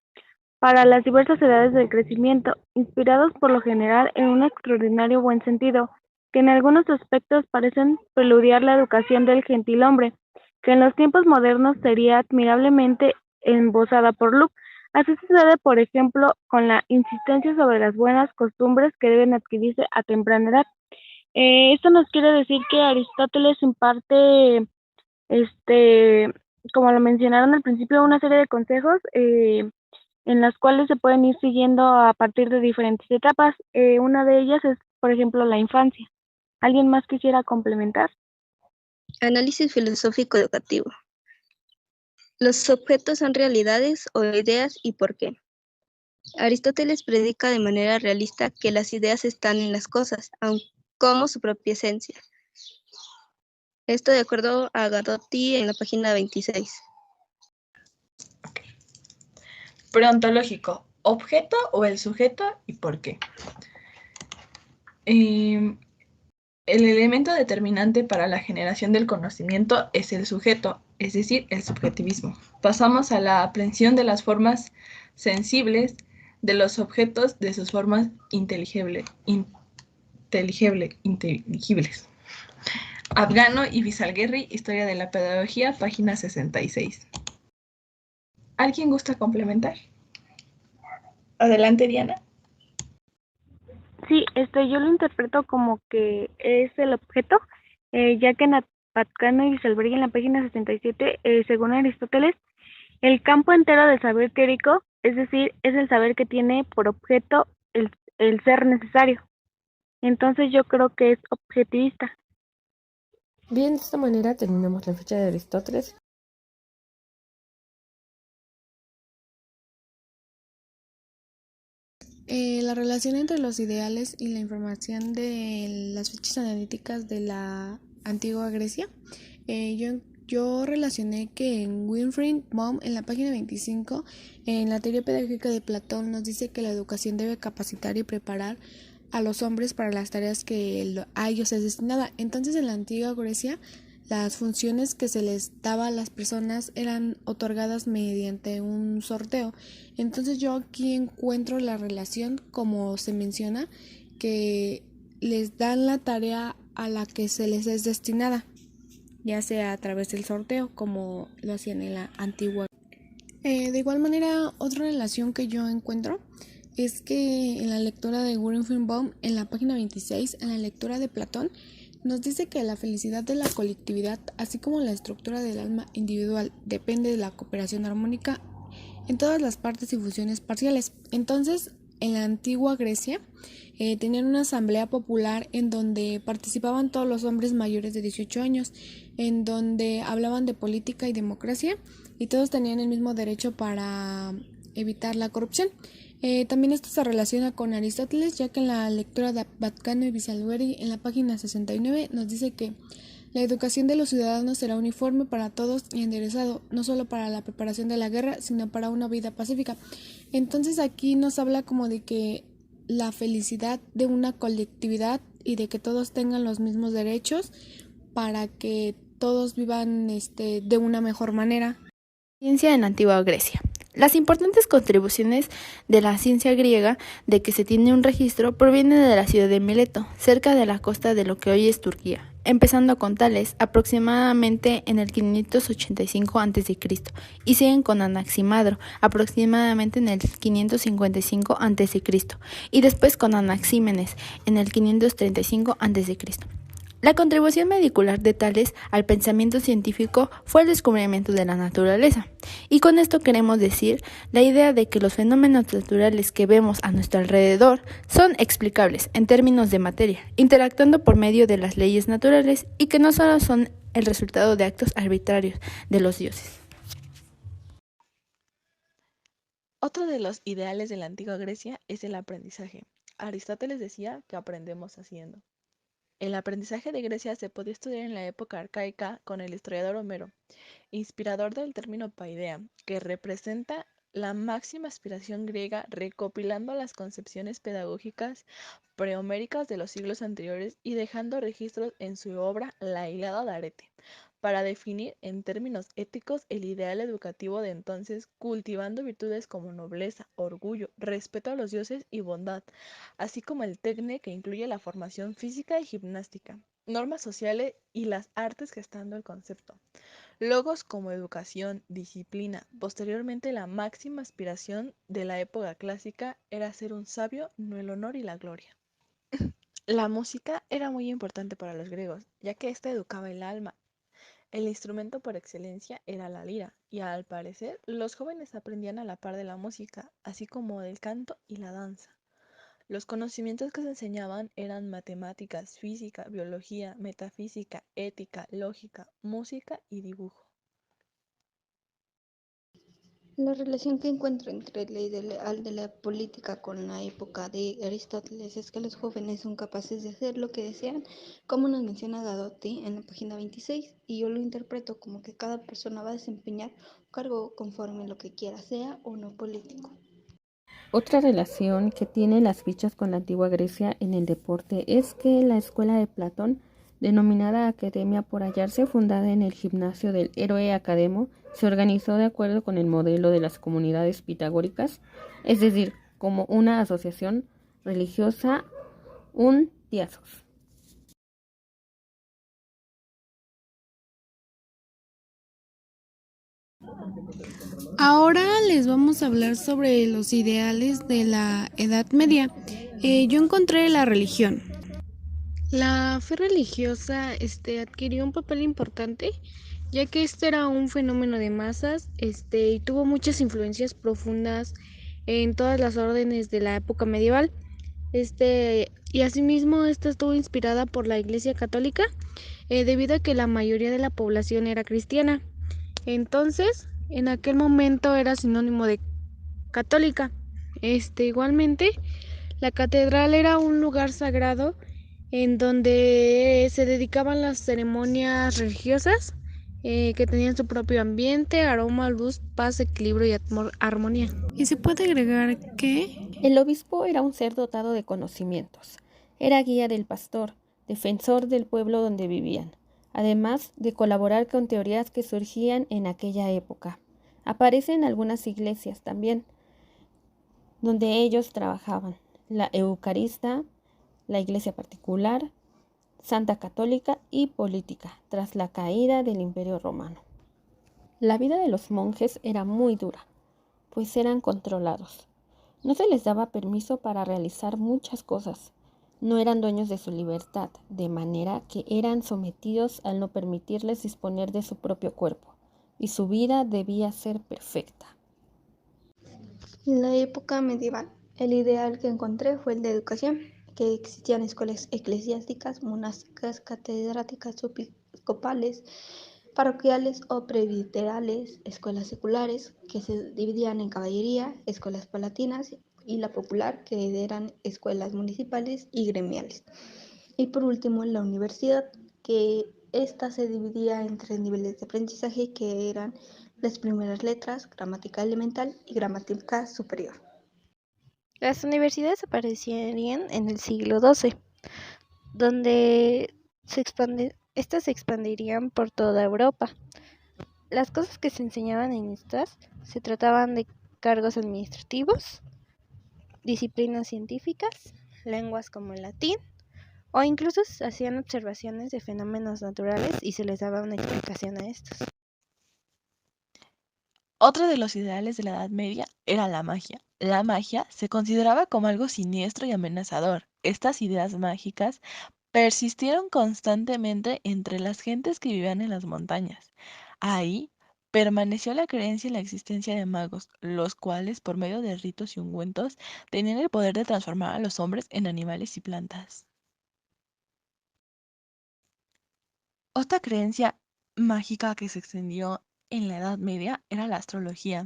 para las diversas edades del crecimiento, inspirados por lo general en un extraordinario buen sentido, que en algunos aspectos parecen preludiar la educación del gentilhombre, que en los tiempos modernos sería admirablemente embosada por Locke. Así sucede, por ejemplo, con la insistencia sobre las buenas costumbres que deben adquirirse a temprana edad. Esto nos quiere decir que Aristóteles imparte, este, como lo mencionaron al principio, una serie de consejos en las cuales se pueden ir siguiendo a partir de diferentes etapas. Una de ellas es, por ejemplo, la infancia. ¿Alguien más quisiera complementar? Análisis filosófico educativo. Los objetos son realidades o ideas y por qué. Aristóteles predica de manera realista que las ideas están en las cosas, como su propia esencia. Esto de acuerdo a Gadotti en la página 26. Preontológico, objeto o el sujeto y por qué. El elemento determinante para la generación del conocimiento es el sujeto, es decir, el subjetivismo. Pasamos a la aprehensión de las formas sensibles de los objetos de sus formas inteligibles. Afgano y Wieselgerry, Historia de la Pedagogía, página 66. ¿Alguien gusta complementar? Adelante, Diana. Sí, yo lo interpreto como que es el objeto, ya que en Vazcano y Wieselberg, en la página 77, según Aristóteles, el campo entero del saber teórico, es decir, es el saber que tiene por objeto el ser necesario. Entonces yo creo que es objetivista. Bien, de esta manera terminamos la fecha de Aristóteles. La relación entre los ideales y la información de las fichas analíticas de la antigua Grecia. Yo relacioné que en Winfried Baum, en la página 25, en la teoría pedagógica de Platón, nos dice que la educación debe capacitar y preparar a los hombres para las tareas que a ellos es destinada. Entonces, en la antigua Grecia, las funciones que se les daba a las personas eran otorgadas mediante un sorteo. Entonces yo aquí encuentro la relación, como se menciona, que les dan la tarea a la que se les es destinada, ya sea a través del sorteo, como lo hacían en la antigua. De igual manera, otra relación que yo encuentro es que en la lectura de Winfried Baum, en la página 26, en la lectura de Platón, nos dice que la felicidad de la colectividad, así como la estructura del alma individual, depende de la cooperación armónica en todas las partes y funciones parciales. Entonces, en la antigua Grecia, tenían una asamblea popular en donde participaban todos los hombres mayores de 18 años, en donde hablaban de política y democracia, y todos tenían el mismo derecho para evitar la corrupción. También esto se relaciona con Aristóteles, ya que en la lectura de Vazcano y Wieselberg, en la página 69, nos dice que la educación de los ciudadanos será uniforme para todos y enderezado, no solo para la preparación de la guerra, sino para una vida pacífica. Entonces aquí nos habla como de que la felicidad de una colectividad y de que todos tengan los mismos derechos para que todos vivan de una mejor manera. Ciencia en la antigua Grecia. Las importantes contribuciones de la ciencia griega de que se tiene un registro provienen de la ciudad de Mileto, cerca de la costa de lo que hoy es Turquía, empezando con Tales aproximadamente en el 585 a.C. y siguen con Anaximandro aproximadamente en el 555 a.C. y después con Anaxímenes en el 535 a.C. La contribución medicular de Tales al pensamiento científico fue el descubrimiento de la naturaleza, y con esto queremos decir la idea de que los fenómenos naturales que vemos a nuestro alrededor son explicables en términos de materia, interactuando por medio de las leyes naturales y que no solo son el resultado de actos arbitrarios de los dioses. Otro de los ideales de la antigua Grecia es el aprendizaje. Aristóteles decía que aprendemos haciendo. El aprendizaje de Grecia se podía estudiar en la época arcaica con el historiador Homero, inspirador del término paideia, que representa la máxima aspiración griega recopilando las concepciones pedagógicas prehoméricas de los siglos anteriores y dejando registros en su obra La Ilíada de Arete, para definir en términos éticos el ideal educativo de entonces, cultivando virtudes como nobleza, orgullo, respeto a los dioses y bondad, así como el tecne que incluye la formación física y gimnástica, normas sociales y las artes gestando el concepto. Logos como educación, disciplina. Posteriormente, la máxima aspiración de la época clásica era ser un sabio, no el honor y la gloria. La música era muy importante para los griegos, ya que ésta educaba el alma. El instrumento por excelencia era la lira, y al parecer los jóvenes aprendían a la par de la música, así como del canto y la danza. Los conocimientos que se enseñaban eran matemáticas, física, biología, metafísica, ética, lógica, música y dibujo. La relación que encuentro entre el ideal de la política con la época de Aristóteles es que los jóvenes son capaces de hacer lo que desean, como nos menciona Gadotti en la página 26, y yo lo interpreto como que cada persona va a desempeñar un cargo conforme lo que quiera, sea o no político. Otra relación que tienen las fichas con la antigua Grecia en el deporte es que la escuela de Platón, denominada Academia por hallarse fundada en el gimnasio del héroe Academo, se organizó de acuerdo con el modelo de las comunidades pitagóricas, es decir, como una asociación religiosa, un diasos. Ahora les vamos a hablar sobre los ideales de la Edad Media. Yo encontré la religión. La fe religiosa adquirió un papel importante, ya que este era un fenómeno de masas y tuvo muchas influencias profundas en todas las órdenes de la época medieval. Y asimismo, esta estuvo inspirada por la Iglesia Católica, debido a que la mayoría de la población era cristiana. Entonces, en aquel momento era sinónimo de católica. Igualmente, la catedral era un lugar sagrado en donde se dedicaban las ceremonias religiosas, que tenían su propio ambiente, aroma, luz, paz, equilibrio y armonía. Y se puede agregar que El obispo era un ser dotado de conocimientos. Era guía del pastor, defensor del pueblo donde vivían, además de colaborar con teorías que surgían en aquella época. Aparece en algunas iglesias también, donde ellos trabajaban: la Eucarista, la iglesia particular, Santa Católica y política, tras la caída del Imperio Romano. La vida de los monjes era muy dura, pues eran controlados. No se les daba permiso para realizar muchas cosas. No eran dueños de su libertad, de manera que eran sometidos al no permitirles disponer de su propio cuerpo, y su vida debía ser perfecta. En la época medieval, el ideal que encontré fue el de educación, que existían escuelas eclesiásticas, monásticas, catedráticas, episcopales, parroquiales o presbiterales, escuelas seculares, que se dividían en caballería, escuelas palatinas y la popular, que eran escuelas municipales y gremiales. Y por último, la universidad, que esta se dividía en 3 niveles de aprendizaje, que eran las primeras letras, gramática elemental y gramática superior. Las universidades aparecerían en el siglo XII, donde estas se expandirían por toda Europa. Las cosas que se enseñaban en estas se trataban de cargos administrativos, disciplinas científicas, lenguas como el latín, o incluso se hacían observaciones de fenómenos naturales y se les daba una explicación a estos. Otro de los ideales de la Edad Media era la magia. La magia se consideraba como algo siniestro y amenazador. Estas ideas mágicas persistieron constantemente entre las gentes que vivían en las montañas. Ahí permaneció la creencia en la existencia de magos, los cuales, por medio de ritos y ungüentos, tenían el poder de transformar a los hombres en animales y plantas. Otra creencia mágica que se extendió en la Edad Media era la astrología.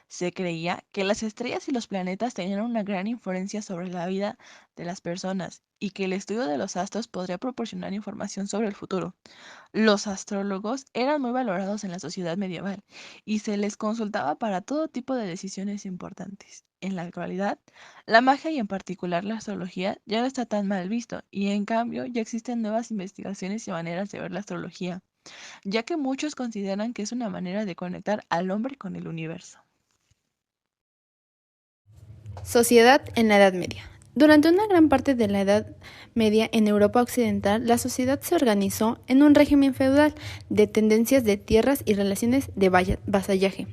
Se creía que las estrellas y los planetas tenían una gran influencia sobre la vida de las personas y que el estudio de los astros podría proporcionar información sobre el futuro. Los astrólogos eran muy valorados en la sociedad medieval y se les consultaba para todo tipo de decisiones importantes. En la actualidad, la magia y en particular la astrología ya no está tan mal visto y en cambio ya existen nuevas investigaciones y maneras de ver la astrología, ya que muchos consideran que es una manera de conectar al hombre con el universo. Sociedad en la Edad Media. Durante una gran parte de la Edad Media en Europa Occidental, la sociedad se organizó en un régimen feudal de tendencias de tierras y relaciones de vasallaje.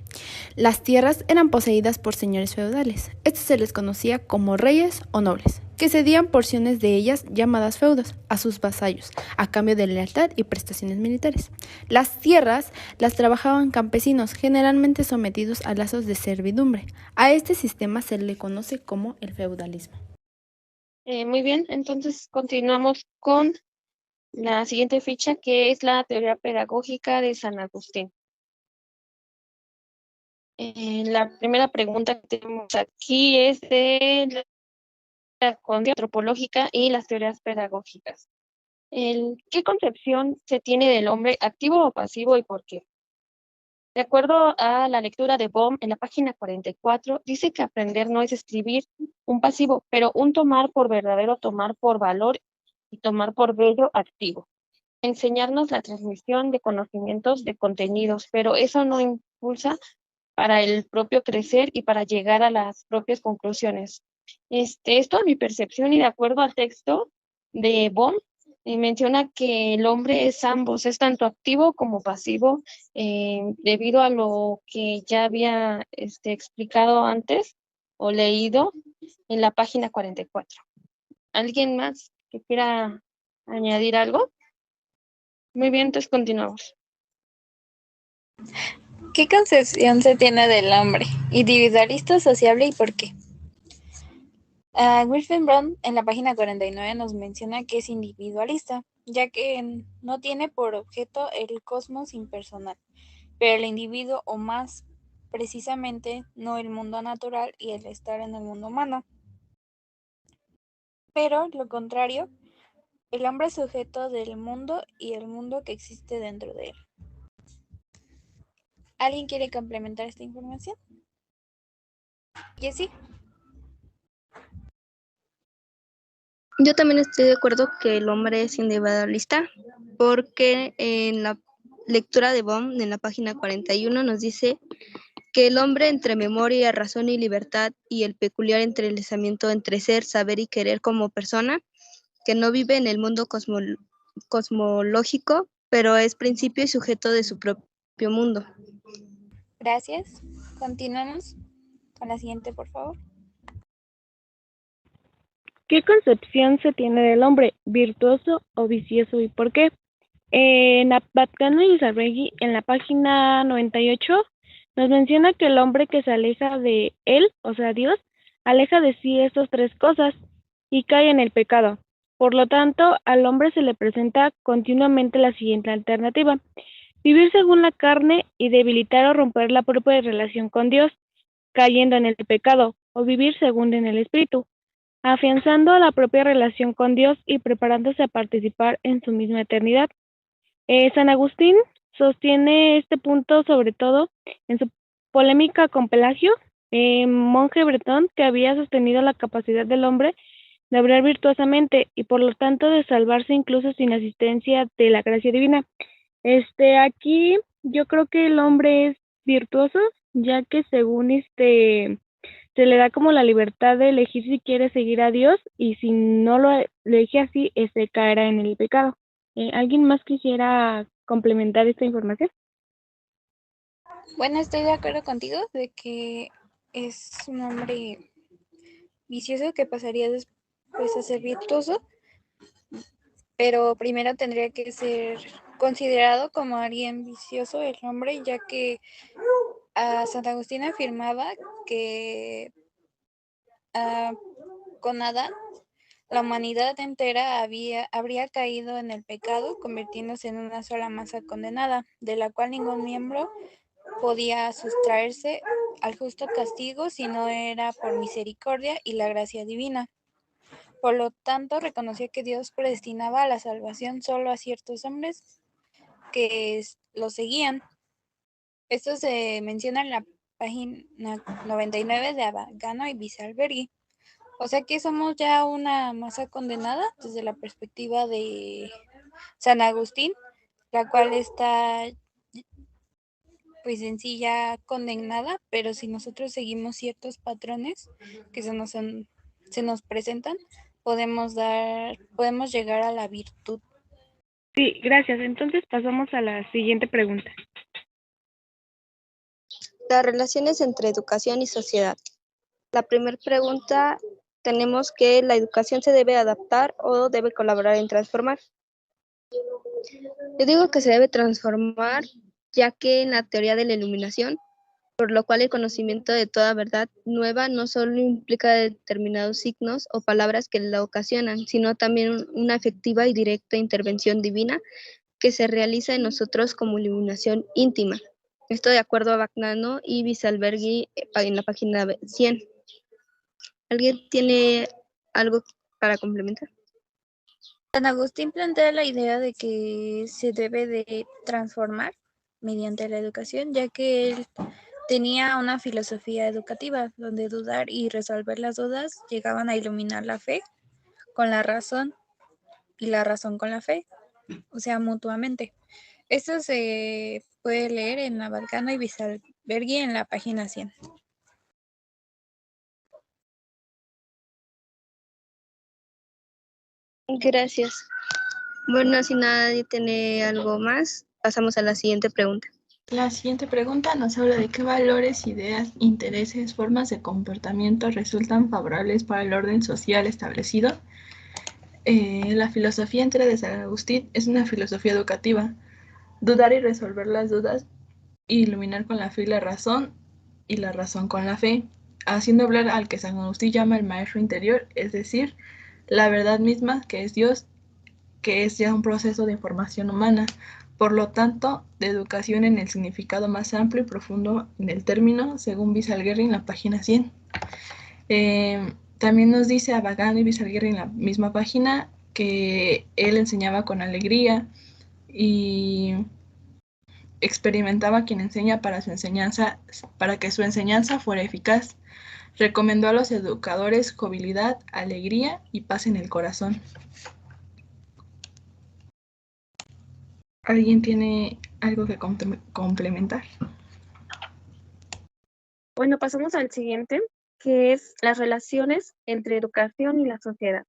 Las tierras eran poseídas por señores feudales. Estos se les conocía como reyes o nobles, que cedían porciones de ellas, llamadas feudos, a sus vasallos, a cambio de lealtad y prestaciones militares. Las tierras las trabajaban campesinos, generalmente sometidos a lazos de servidumbre. A este sistema se le conoce como el feudalismo. Muy bien, entonces continuamos con la siguiente ficha, que es la teoría pedagógica de San Agustín. La primera pregunta que tenemos aquí es de la concepción antropológica y las teorías pedagógicas. ¿Qué concepción se tiene del hombre activo o pasivo y por qué? De acuerdo a la lectura de Bohm en la página 44, dice que aprender no es escribir un pasivo, pero un tomar por verdadero, tomar por valor y tomar por bello activo. Enseñarnos la transmisión de conocimientos, de contenidos, pero eso no impulsa para el propio crecer y para llegar a las propias conclusiones. Esto a mi percepción y de acuerdo al texto de Bohm, menciona que el hombre es ambos, es tanto activo como pasivo, debido a lo que ya había explicado antes o leído en la página 44. ¿Alguien más que quiera añadir algo? Muy bien, entonces continuamos. ¿Qué concepción se tiene del hombre? ¿Individualista, sociable y por qué? Wilfred Brown en la página 49 nos menciona que es individualista, ya que no tiene por objeto el cosmos impersonal, pero el individuo o más precisamente no el mundo natural y el estar en el mundo humano. Pero lo contrario, el hombre es sujeto del mundo y el mundo que existe dentro de él. ¿Alguien quiere complementar esta información? Jessie. Yo también estoy de acuerdo que el hombre es individualista, porque en la lectura de Bohm, en la página 41, nos dice que el hombre entre memoria, razón y libertad y el peculiar entrelazamiento entre ser, saber y querer como persona, que no vive en el mundo cosmológico, pero es principio y sujeto de su propio mundo. Gracias. Continuamos con la siguiente, por favor. ¿Qué concepción se tiene del hombre, virtuoso o vicioso y por qué? Vaticano y Isarregui, en la página 98, nos menciona que el hombre que se aleja de él, o sea, Dios, aleja de sí estas tres cosas y cae en el pecado. Por lo tanto, al hombre se le presenta continuamente la siguiente alternativa: vivir según la carne y debilitar o romper la propia relación con Dios, cayendo en el pecado, o vivir según en el Espíritu, afianzando la propia relación con Dios y preparándose a participar en su misma eternidad. San Agustín sostiene este punto sobre todo en su polémica con Pelagio, monje bretón que había sostenido la capacidad del hombre de obrar virtuosamente y por lo tanto de salvarse incluso sin asistencia de la gracia divina. Aquí yo creo que el hombre es virtuoso, ya que según se le da como la libertad de elegir si quiere seguir a Dios y si no lo elige así, caerá en el pecado. ¿Alguien más quisiera complementar esta información? Bueno, estoy de acuerdo contigo de que es un hombre vicioso que pasaría después a ser virtuoso, pero primero tendría que ser considerado como alguien vicioso el hombre, ya que Santa Agustín afirmaba que con Adán la humanidad entera habría caído en el pecado, convirtiéndose en una sola masa condenada, de la cual ningún miembro podía sustraerse al justo castigo si no era por misericordia y la gracia divina. Por lo tanto, reconocía que Dios predestinaba a la salvación solo a ciertos hombres que lo seguían. Esto se menciona en la página 99 de Abagano y Bisalberghi. O sea que somos ya una masa condenada desde la perspectiva de San Agustín, la cual está pues en sí ya condenada, pero si nosotros seguimos ciertos patrones que se nos presentan, podemos llegar a la virtud. Sí, gracias. Entonces pasamos a la siguiente pregunta. Las relaciones entre educación y sociedad. La primera pregunta, tenemos que la educación se debe adaptar o debe colaborar en transformar. Yo digo que se debe transformar, ya que en la teoría de la iluminación, por lo cual el conocimiento de toda verdad nueva no solo implica determinados signos o palabras que la ocasionan, sino también una efectiva y directa intervención divina que se realiza en nosotros como iluminación íntima. Esto de acuerdo a Bagnano y Bisalberghi en la página 100. ¿Alguien tiene algo para complementar? San Agustín plantea la idea de que se debe de transformar mediante la educación, ya que él tenía una filosofía educativa donde dudar y resolver las dudas llegaban a iluminar la fe con la razón y la razón con la fe, o sea, mutuamente. Esto se puede leer en Abarcano y Bisalberghi en la página 100. Gracias. Bueno, si nadie tiene algo más, pasamos a la siguiente pregunta. La siguiente pregunta nos habla de qué valores, ideas, intereses, formas de comportamiento resultan favorables para el orden social establecido. La filosofía entera de San Agustín es una filosofía educativa. Dudar y resolver las dudas, iluminar con la fe y la razón con la fe, haciendo hablar al que San Agustín llama el maestro interior, es decir, la verdad misma, que es Dios, que es ya un proceso de formación humana. Por lo tanto, de educación en el significado más amplio y profundo en el término, según Bisalberghi en la página 100. También nos dice Abagano y Bisalberghi en la misma página que él enseñaba con alegría y experimentaba quien enseña para que su enseñanza fuera eficaz. Recomendó a los educadores jovialidad, alegría y paz en el corazón. ¿Alguien tiene algo que complementar? Bueno, pasamos al siguiente, que es las relaciones entre educación y la sociedad.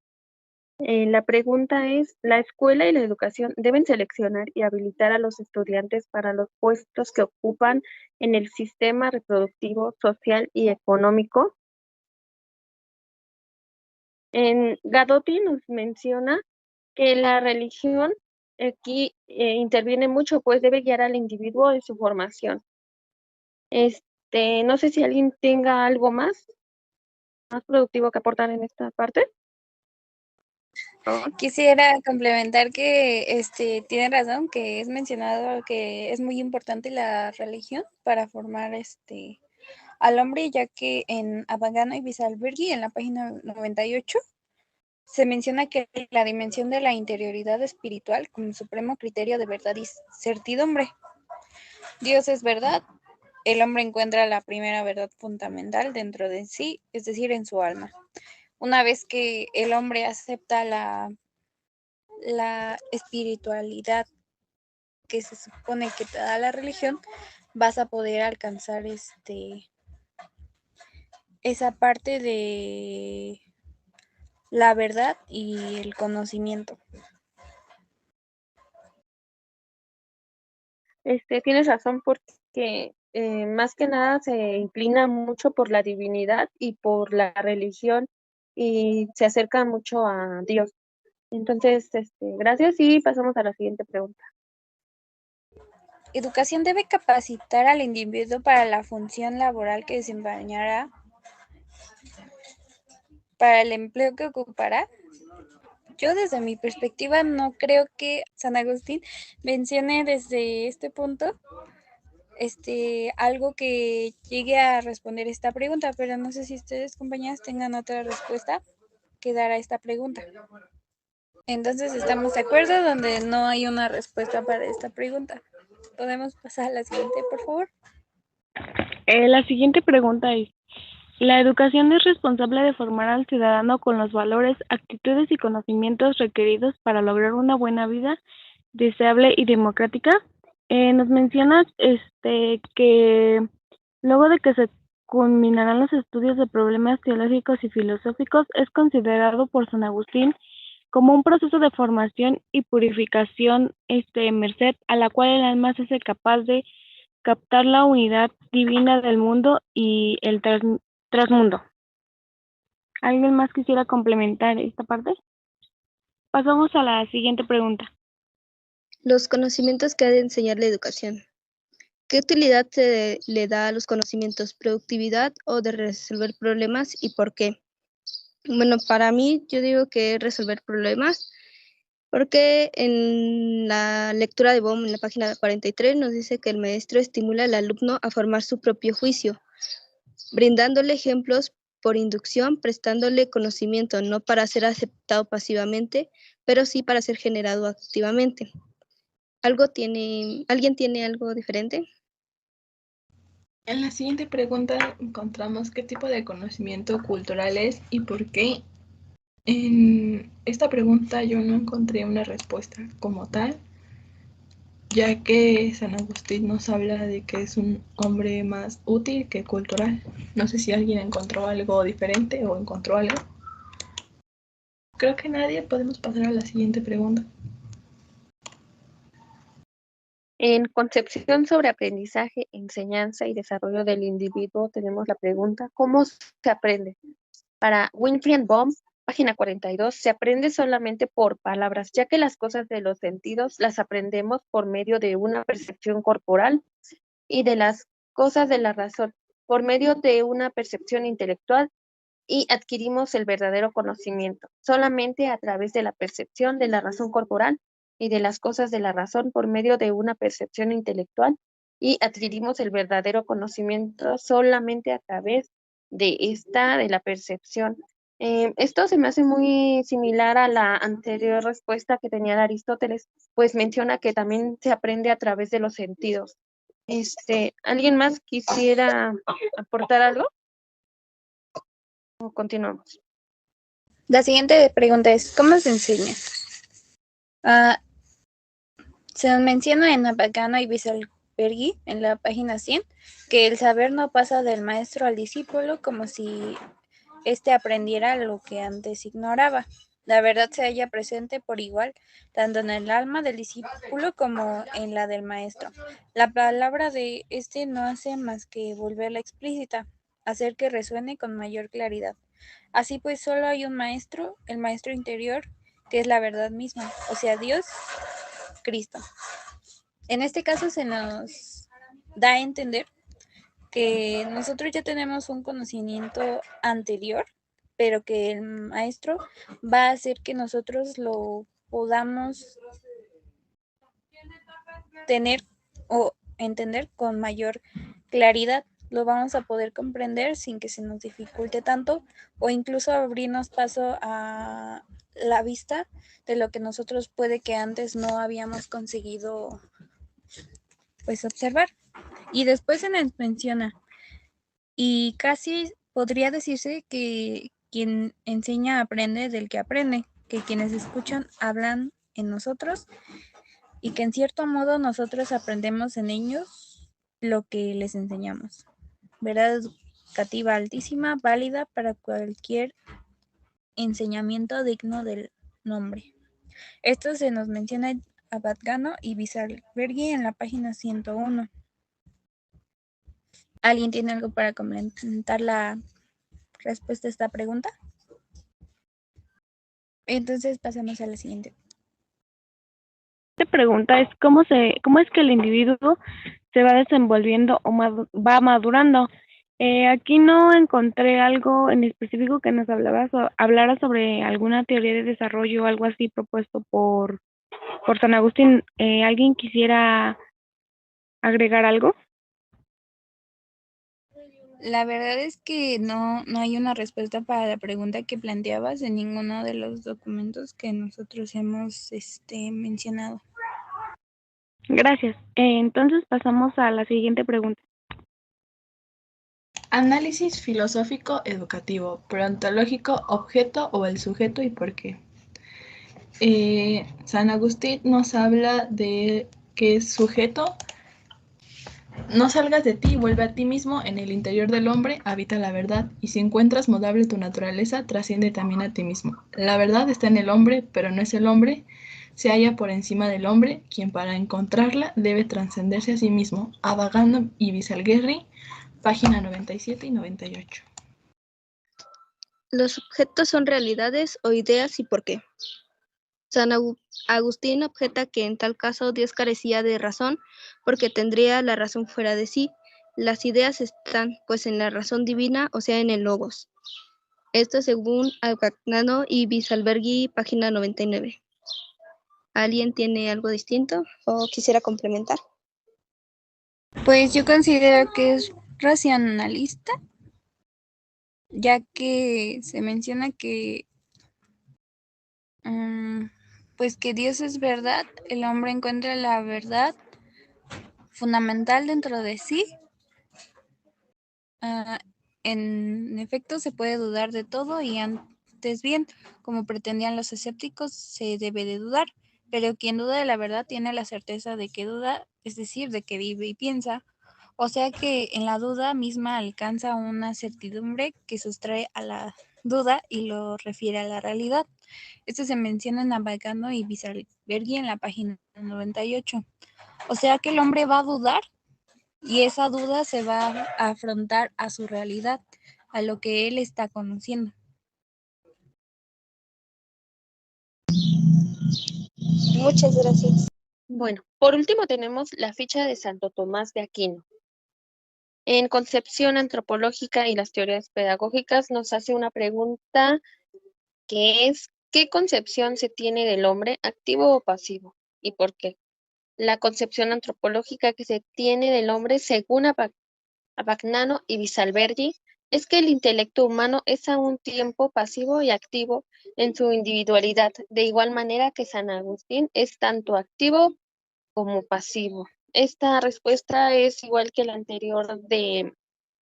La pregunta es, ¿la escuela y la educación deben seleccionar y habilitar a los estudiantes para los puestos que ocupan en el sistema reproductivo, social y económico? Gadotti nos menciona que la religión aquí interviene mucho, pues debe guiar al individuo en su formación. No sé si alguien tenga algo más productivo que aportar en esta parte. Quisiera complementar que tiene razón, que es mencionado que es muy importante la religión para formar al hombre, ya que en Abagano y Bisalberghi, en la página 98, se menciona que la dimensión de la interioridad espiritual como supremo criterio de verdad y certidumbre. Dios es verdad, el hombre encuentra la primera verdad fundamental dentro de sí, es decir, en su alma. Una vez que el hombre acepta la espiritualidad que se supone que te da la religión, vas a poder alcanzar esa parte de la verdad y el conocimiento. Tienes razón porque más que nada se inclina mucho por la divinidad y por la religión y se acerca mucho a Dios. Entonces, gracias y pasamos a la siguiente pregunta. Educación debe capacitar al individuo para la función laboral que desempeñará, para el empleo que ocupará. Yo desde mi perspectiva no creo que San Agustín mencione desde este punto algo que llegue a responder esta pregunta, pero no sé si ustedes, compañeras, tengan otra respuesta que dar a esta pregunta. Entonces, ¿estamos de acuerdo donde no hay una respuesta para esta pregunta? ¿Podemos pasar a la siguiente, por favor? La siguiente pregunta es, ¿la educación es responsable de formar al ciudadano con los valores, actitudes y conocimientos requeridos para lograr una buena vida deseable y democrática? Nos mencionas que luego de que se culminarán los estudios de problemas teológicos y filosóficos, es considerado por San Agustín como un proceso de formación y purificación, merced a la cual el alma se hace capaz de captar la unidad divina del mundo y el trasmundo. ¿Alguien más quisiera complementar esta parte? Pasamos a la siguiente pregunta. Los conocimientos que ha de enseñar la educación. ¿Qué utilidad se le da a los conocimientos? ¿Productividad o de resolver problemas y por qué? Bueno, para mí yo digo que es resolver problemas, porque en la lectura de Bohm, en la página 43, nos dice que el maestro estimula al alumno a formar su propio juicio, brindándole ejemplos por inducción, prestándole conocimiento, no para ser aceptado pasivamente, pero sí para ser generado activamente. ¿Alguien tiene algo diferente? En la siguiente pregunta encontramos qué tipo de conocimiento cultural es y por qué. En esta pregunta yo no encontré una respuesta como tal, ya que San Agustín nos habla de que es un hombre más útil que cultural. No sé si alguien encontró algo diferente o encontró algo. Creo que nadie. Podemos pasar a la siguiente pregunta. En concepción sobre aprendizaje, enseñanza y desarrollo del individuo tenemos la pregunta, ¿cómo se aprende? Para Wilfried Bohm, página 42, se aprende solamente por palabras, ya que las cosas de los sentidos las aprendemos por medio de una percepción corporal y de las cosas de la razón, por medio de una percepción intelectual, y adquirimos el verdadero conocimiento solamente a través de la percepción de la razón corporal y de las cosas de la razón por medio de una percepción intelectual, y adquirimos el verdadero conocimiento solamente a través de la percepción. Esto se me hace muy similar a la anterior respuesta que tenía Aristóteles, pues menciona que también se aprende a través de los sentidos. ¿Alguien más quisiera aportar algo? ¿O continuamos? La siguiente pregunta es, ¿cómo se enseña? Se nos menciona en Abagano y Wieselberghi, en la página 100, que el saber no pasa del maestro al discípulo como si éste aprendiera lo que antes ignoraba. La verdad se halla presente por igual, tanto en el alma del discípulo como en la del maestro. La palabra de éste no hace más que volverla explícita, hacer que resuene con mayor claridad. Así pues, solo hay un maestro, el maestro interior, que es la verdad misma, o sea, Dios, Cristo. En este caso se nos da a entender que nosotros ya tenemos un conocimiento anterior, pero que el maestro va a hacer que nosotros lo podamos tener o entender con mayor claridad. Lo vamos a poder comprender sin que se nos dificulte tanto o incluso abrirnos paso a la vista de lo que nosotros puede que antes no habíamos conseguido pues observar. Y después se nos menciona, y casi podría decirse que quien enseña aprende del que aprende, que quienes escuchan hablan en nosotros y que en cierto modo nosotros aprendemos en ellos lo que les enseñamos. Verdad educativa altísima, válida para cualquier enseñamiento digno del nombre. Esto se nos menciona en Abadgano y Wieselberghi en la página 101. ¿Alguien tiene algo para comentar la respuesta a esta pregunta? Entonces pasamos a la siguiente. Esta pregunta es ¿cómo es que el individuo se va desenvolviendo o va madurando? Aquí no encontré algo en específico que nos hablara sobre alguna teoría de desarrollo o algo así propuesto por San Agustín. ¿Alguien quisiera agregar algo? La verdad es que no hay una respuesta para la pregunta que planteabas en ninguno de los documentos que nosotros hemos mencionado. Gracias. Entonces pasamos a la siguiente pregunta. Análisis filosófico educativo, preontológico, objeto o el sujeto y por qué. San Agustín nos habla de que es sujeto. No salgas de ti, vuelve a ti mismo, en el interior del hombre habita la verdad, y si encuentras modable tu naturaleza, trasciende también a ti mismo. La verdad está en el hombre, pero no es el hombre, se halla por encima del hombre, quien para encontrarla debe trascenderse a sí mismo. Abagano y Bisalguerri, página 97 y 98. Los objetos son realidades o ideas y por qué. San Agustín objeta que en tal caso Dios carecía de razón porque tendría la razón fuera de sí. Las ideas están pues en la razón divina, o sea, en el logos. Esto según Abagnano y Bisalberghi, página 99. ¿Alguien tiene algo distinto o quisiera complementar? Pues yo considero que es racionalista, ya que se menciona que pues que Dios es verdad, el hombre encuentra la verdad fundamental dentro de sí. En efecto, se puede dudar de todo y antes bien, como pretendían los escépticos, se debe de dudar, pero quien duda de la verdad tiene la certeza de que duda, es decir, de que vive y piensa, o sea que en la duda misma alcanza una certidumbre que sustrae a la duda y lo refiere a la realidad. Esto se menciona en Navagano y Bisalberghi en la página 98. O sea que el hombre va a dudar y esa duda se va a afrontar a su realidad, a lo que él está conociendo. Muchas gracias. Bueno, por último tenemos la ficha de Santo Tomás de Aquino. En Concepción Antropológica y las Teorías Pedagógicas nos hace una pregunta que es, ¿qué concepción se tiene del hombre, activo o pasivo? ¿Y por qué? La concepción antropológica que se tiene del hombre, según Abagnano y Bisalberghi, es que el intelecto humano es a un tiempo pasivo y activo en su individualidad, de igual manera que San Agustín es tanto activo como pasivo. Esta respuesta es igual que la anterior de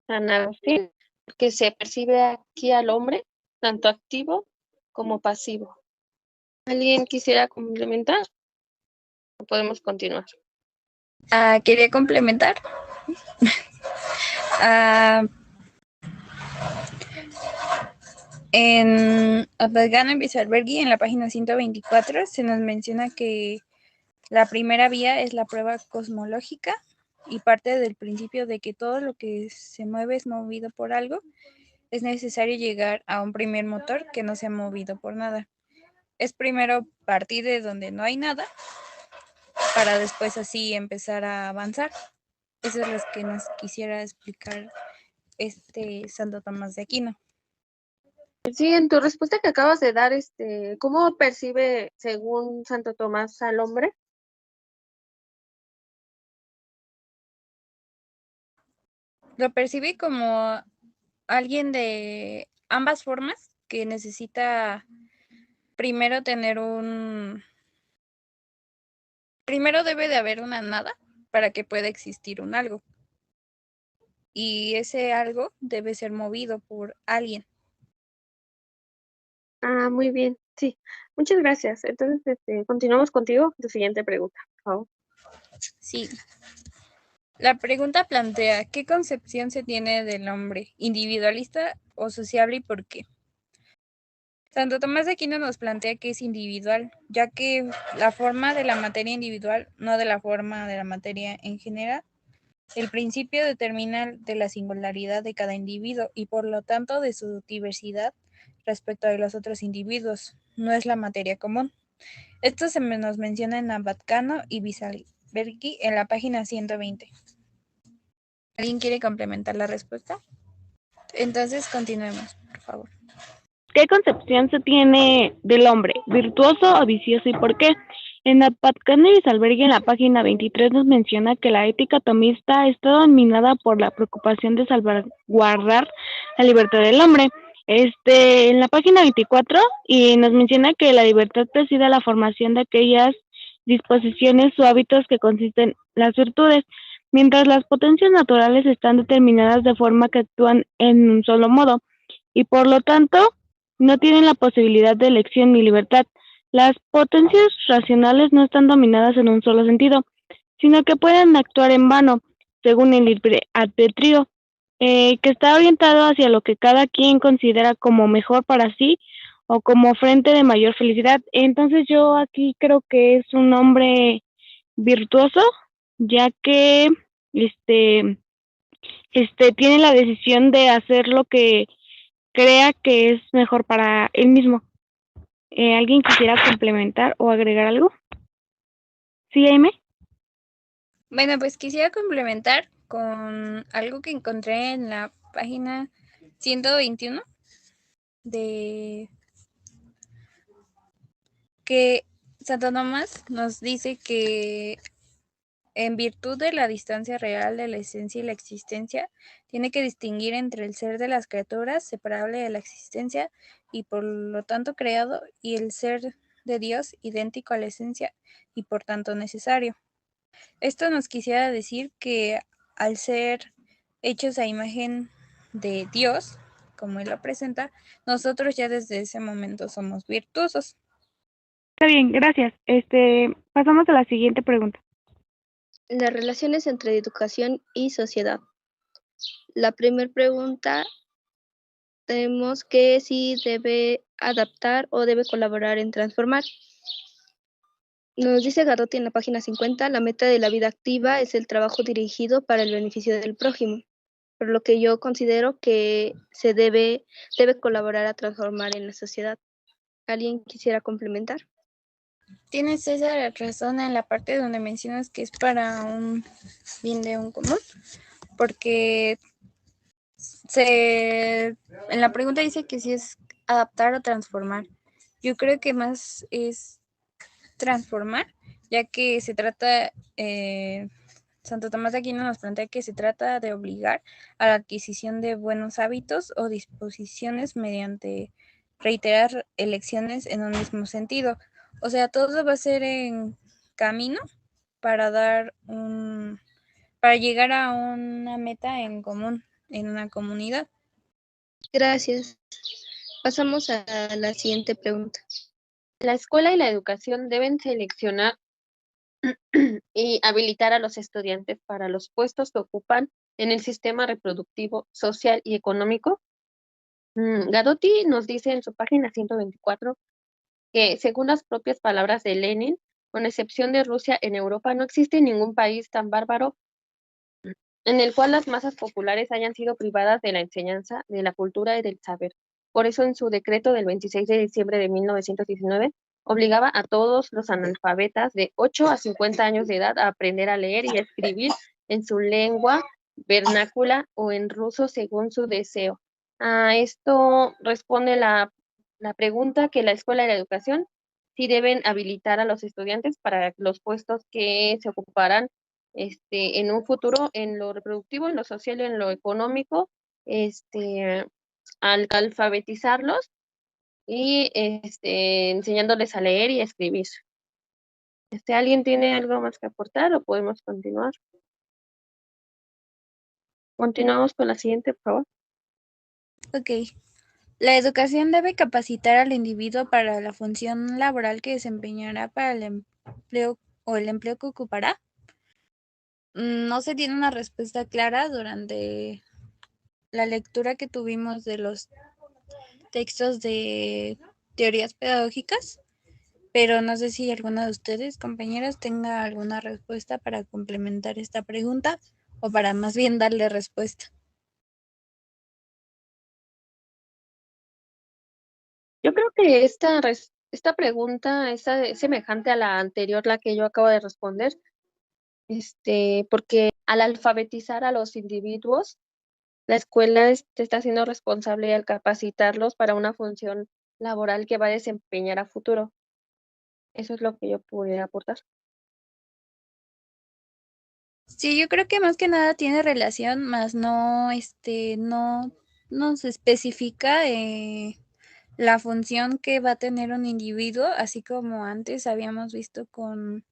San Agustín, que se percibe aquí al hombre tanto activo como pasivo. ¿Alguien quisiera complementar? ¿O podemos continuar? Quería complementar. En Abadgano y Bisalberghi, en la página 124, se nos menciona que la primera vía es la prueba cosmológica y parte del principio de que todo lo que se mueve es movido por algo. Es necesario llegar a un primer motor que no sea movido por nada. Es primero partir de donde no hay nada para después así empezar a avanzar. Eso es lo que nos quisiera explicar Santo Tomás de Aquino. Sí, en tu respuesta que acabas de dar, ¿cómo percibe, según Santo Tomás, al hombre? Lo percibe como alguien de ambas formas que necesita primero primero debe de haber una nada para que pueda existir un algo. Y ese algo debe ser movido por alguien. Muy bien, sí. Muchas gracias. Entonces, continuamos contigo. Tu siguiente pregunta, por favor. Sí. La pregunta plantea, ¿qué concepción se tiene del hombre, individualista o sociable y por qué? Santo Tomás de Aquino nos plantea que es individual, ya que la forma de la materia individual, no de la forma de la materia en general. El principio determina de la singularidad de cada individuo y por lo tanto de su diversidad respecto a los otros individuos, no es la materia común. Esto se nos menciona en Abadcano y Bisalberghi en la página 120. ¿Alguien quiere complementar la respuesta? Entonces continuemos, por favor. ¿Qué concepción se tiene del hombre, virtuoso o vicioso y por qué? En Apatcano y Salbergue, en la página 23, nos menciona que la ética tomista está dominada por la preocupación de salvaguardar la libertad del hombre. En la página 24, y nos menciona que la libertad preside la formación de aquellas disposiciones o hábitos que consisten en las virtudes, mientras las potencias naturales están determinadas de forma que actúan en un solo modo, y por lo tanto no tienen la posibilidad de elección ni libertad. Las potencias racionales no están dominadas en un solo sentido, sino que pueden actuar en vano, según el libre albedrío, que está orientado hacia lo que cada quien considera como mejor para sí o como frente de mayor felicidad. Entonces yo aquí creo que es un hombre virtuoso, ya que este, tiene la decisión de hacer lo que crea que es mejor para él mismo. ¿Alguien quisiera complementar o agregar algo? ¿Sí, Aime? Bueno, pues quisiera complementar con algo que encontré en la página 121 de que Santo Tomás nos dice que en virtud de la distancia real de la esencia y la existencia, tiene que distinguir entre el ser de las criaturas, separable de la existencia y por lo tanto creado, y el ser de Dios, idéntico a la esencia y por tanto necesario. Esto nos quisiera decir que al ser hechos a imagen de Dios, como Él lo presenta, nosotros ya desde ese momento somos virtuosos. Está bien, gracias. Pasamos a la siguiente pregunta. Las relaciones entre educación y sociedad. La primera pregunta tenemos que si debe adaptar o debe colaborar en transformar. Nos dice Gadotti en la página 50, la meta de la vida activa es el trabajo dirigido para el beneficio del prójimo, por lo que yo considero que se debe colaborar a transformar en la sociedad. ¿Alguien quisiera complementar? Tienes esa razón en la parte donde mencionas que es para un bien de un común, porque en la pregunta dice que si es adaptar o transformar. Yo creo que más es transformar, ya que se trata, Santo Tomás de Aquino nos plantea que se trata de obligar a la adquisición de buenos hábitos o disposiciones mediante reiterar elecciones en un mismo sentido. O sea, todo va a ser en camino para para llegar a una meta en común, en una comunidad. Gracias. Pasamos a la siguiente pregunta. La escuela y la educación deben seleccionar y habilitar a los estudiantes para los puestos que ocupan en el sistema reproductivo, social y económico. Gadotti nos dice en su página 124 que, según las propias palabras de Lenin, con excepción de Rusia, en Europa no existe ningún país tan bárbaro en el cual las masas populares hayan sido privadas de la enseñanza, de la cultura y del saber. Por eso, en su decreto del 26 de diciembre de 1919, obligaba a todos los analfabetas de 8 a 50 años de edad a aprender a leer y a escribir en su lengua vernácula o en ruso según su deseo. A esto responde la pregunta que la escuela y la educación sí deben habilitar a los estudiantes para los puestos que se ocuparán en un futuro en lo reproductivo, en lo social y en lo económico, al alfabetizarlos y enseñándoles a leer y a escribir. ¿Alguien tiene algo más que aportar o podemos continuar? Continuamos con la siguiente, por favor. Ok. La educación debe capacitar al individuo para la función laboral que desempeñará para el empleo o el empleo que ocupará. No se tiene una respuesta clara durante la lectura que tuvimos de los textos de teorías pedagógicas, pero no sé si alguna de ustedes, compañeras, tenga alguna respuesta para complementar esta pregunta o para más bien darle respuesta. Yo creo que esta pregunta es semejante a la anterior, la que yo acabo de responder, porque al alfabetizar a los individuos, la escuela se está haciendo responsable al capacitarlos para una función laboral que va a desempeñar a futuro. Eso es lo que yo pudiera aportar. Sí, yo creo que más que nada tiene relación, más no, no nos especifica la función que va a tener un individuo, así como antes habíamos visto con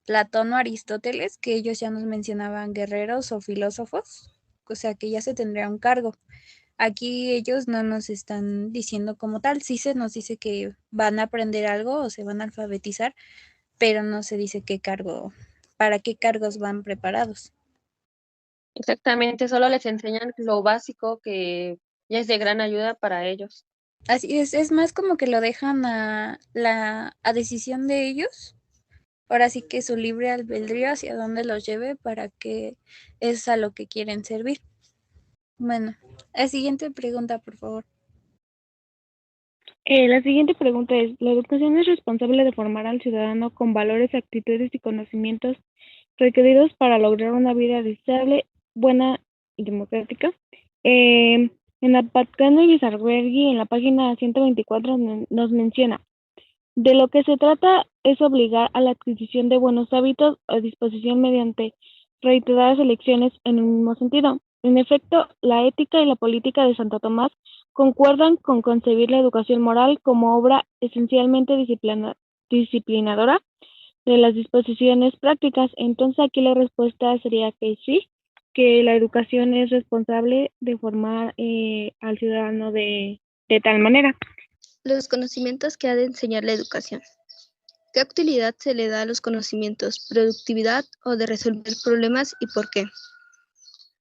Platón o Aristóteles, que ellos ya nos mencionaban guerreros o filósofos, o sea que ya se tendría un cargo. Aquí ellos no nos están diciendo como tal, sí se nos dice que van a aprender algo o se van a alfabetizar, pero no se dice qué cargo, para qué cargos van preparados. Exactamente, solo les enseñan lo básico que ya es de gran ayuda para ellos. Así es más como que lo dejan a decisión de ellos. Ahora sí que su libre albedrío hacia dónde los lleve para que es a lo que quieren servir. Bueno, la siguiente pregunta, por favor. La siguiente pregunta es, ¿la educación es responsable de formar al ciudadano con valores, actitudes y conocimientos requeridos para lograr una vida deseable, buena y democrática? En Apatcano y Lizarbergi, en la página 124, nos menciona, de lo que se trata es obligar a la adquisición de buenos hábitos o disposición mediante reiteradas elecciones en un mismo sentido. En efecto, la ética y la política de Santo Tomás concuerdan con concebir la educación moral como obra esencialmente disciplinadora de las disposiciones prácticas. Entonces aquí la respuesta sería que sí, que la educación es responsable de formar al ciudadano de tal manera. Los conocimientos que ha de enseñar la educación. ¿Qué utilidad se le da a los conocimientos? ¿Productividad o de resolver problemas y por qué?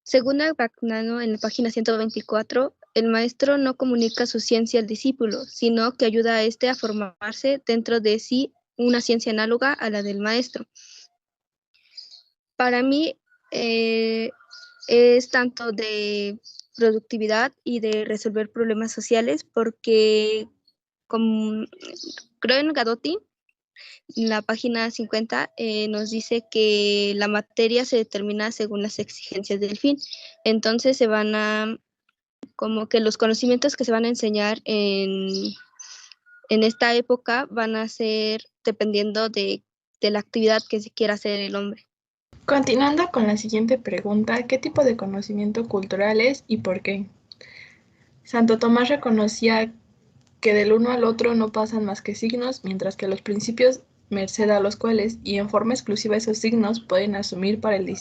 Según Bagnano, en la página 124, el maestro no comunica su ciencia al discípulo, sino que ayuda a éste a formarse dentro de sí una ciencia análoga a la del maestro. Para mí es tanto de productividad y de resolver problemas sociales, porque como creo en Gadotti, en la página 50 nos dice que la materia se determina según las exigencias del fin. Entonces se van a, como que los conocimientos que se van a enseñar en esta época van a ser dependiendo de la actividad que se quiera hacer el hombre. Continuando con la siguiente pregunta, ¿qué tipo de conocimiento cultural es y por qué? Santo Tomás reconocía que del uno al otro no pasan más que signos, mientras que los principios, merced a los cuales, y en forma exclusiva esos signos, pueden asumir para el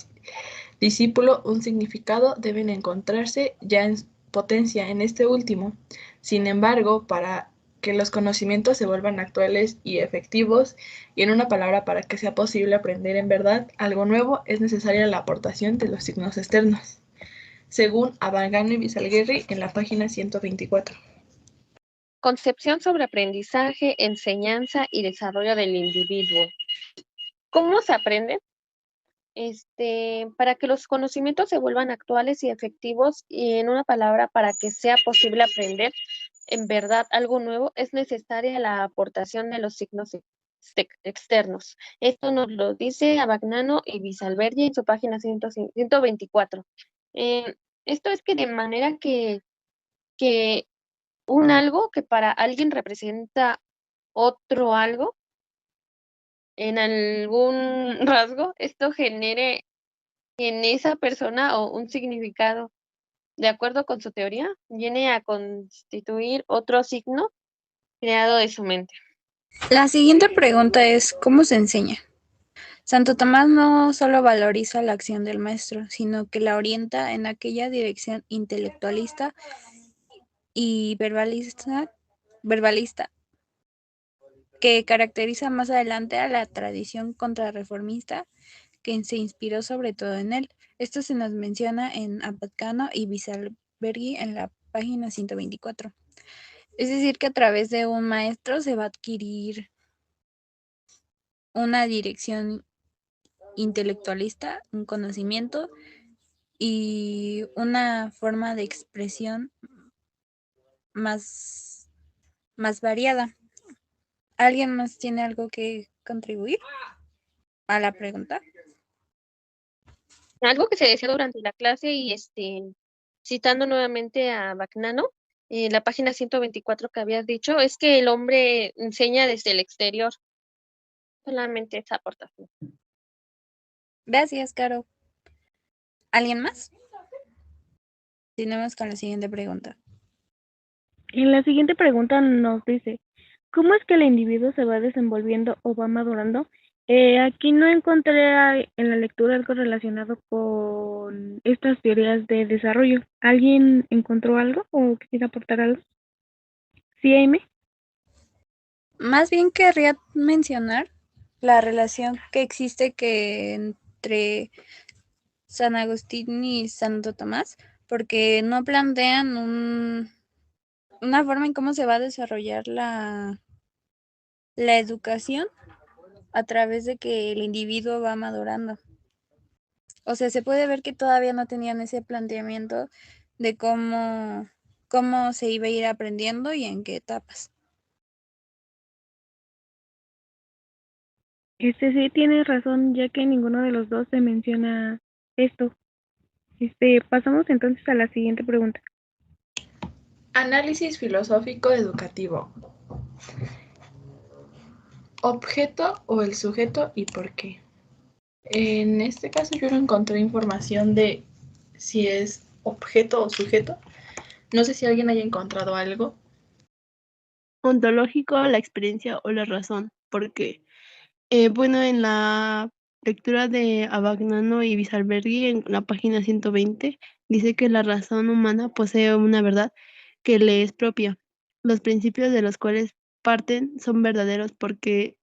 discípulo un significado, deben encontrarse ya en potencia en este último. Sin embargo, para que los conocimientos se vuelvan actuales y efectivos, y en una palabra, para que sea posible aprender en verdad algo nuevo, es necesaria la aportación de los signos externos, según Abangano y Bisalguerri en la página 124. Concepción sobre aprendizaje, enseñanza y desarrollo del individuo. ¿Cómo se aprende? Para que los conocimientos se vuelvan actuales y efectivos, y en una palabra, para que sea posible aprender en verdad algo nuevo, es necesaria la aportación de los signos externos. Esto nos lo dice Abagnano y Bisalbergi en su página 124. Esto es que de manera que un algo que para alguien representa otro algo, en algún rasgo, esto genere en esa persona o un significado, de acuerdo con su teoría, viene a constituir otro signo creado de su mente. La siguiente pregunta es, ¿cómo se enseña? Santo Tomás no solo valoriza la acción del maestro, sino que la orienta en aquella dirección intelectualista y verbalista que caracteriza más adelante a la tradición contrarreformista que se inspiró sobre todo en él. Esto se nos menciona en Apatcano y Bisalbergi en la página 124. Es decir, que a través de un maestro se va a adquirir una dirección intelectualista, un conocimiento y una forma de expresión más, más variada. ¿Alguien más tiene algo que contribuir a la pregunta? Algo que se decía durante la clase y citando nuevamente a Bagnano, la página 124 que habías dicho, es que el hombre enseña desde el exterior. Solamente esa aportación. Gracias, Caro. ¿Alguien más? Continuamos con la siguiente pregunta. En la siguiente pregunta nos dice, ¿cómo es que el individuo se va desenvolviendo o va madurando? Aquí no encontré en la lectura algo relacionado con estas teorías de desarrollo. ¿Alguien encontró algo o quisiera aportar algo? ¿Sí, Aime? Más bien querría mencionar la relación que existe entre San Agustín y Santo Tomás, porque no plantean una forma en cómo se va a desarrollar la educación a través de que el individuo va madurando. O sea, se puede ver que todavía no tenían ese planteamiento de cómo se iba a ir aprendiendo y en qué etapas. Sí tienes razón, ya que ninguno de los dos se menciona esto. Pasamos entonces a la siguiente pregunta. Análisis filosófico educativo. Objeto o el sujeto y por qué. En este caso yo no encontré información de si es objeto o sujeto. No sé si alguien haya encontrado algo. Ontológico, la experiencia o la razón, porque bueno, en la lectura de Abagnano y Bisalberghi, en la página 120, dice que la razón humana posee una verdad que le es propia. Los principios de los cuales parten son verdaderos porque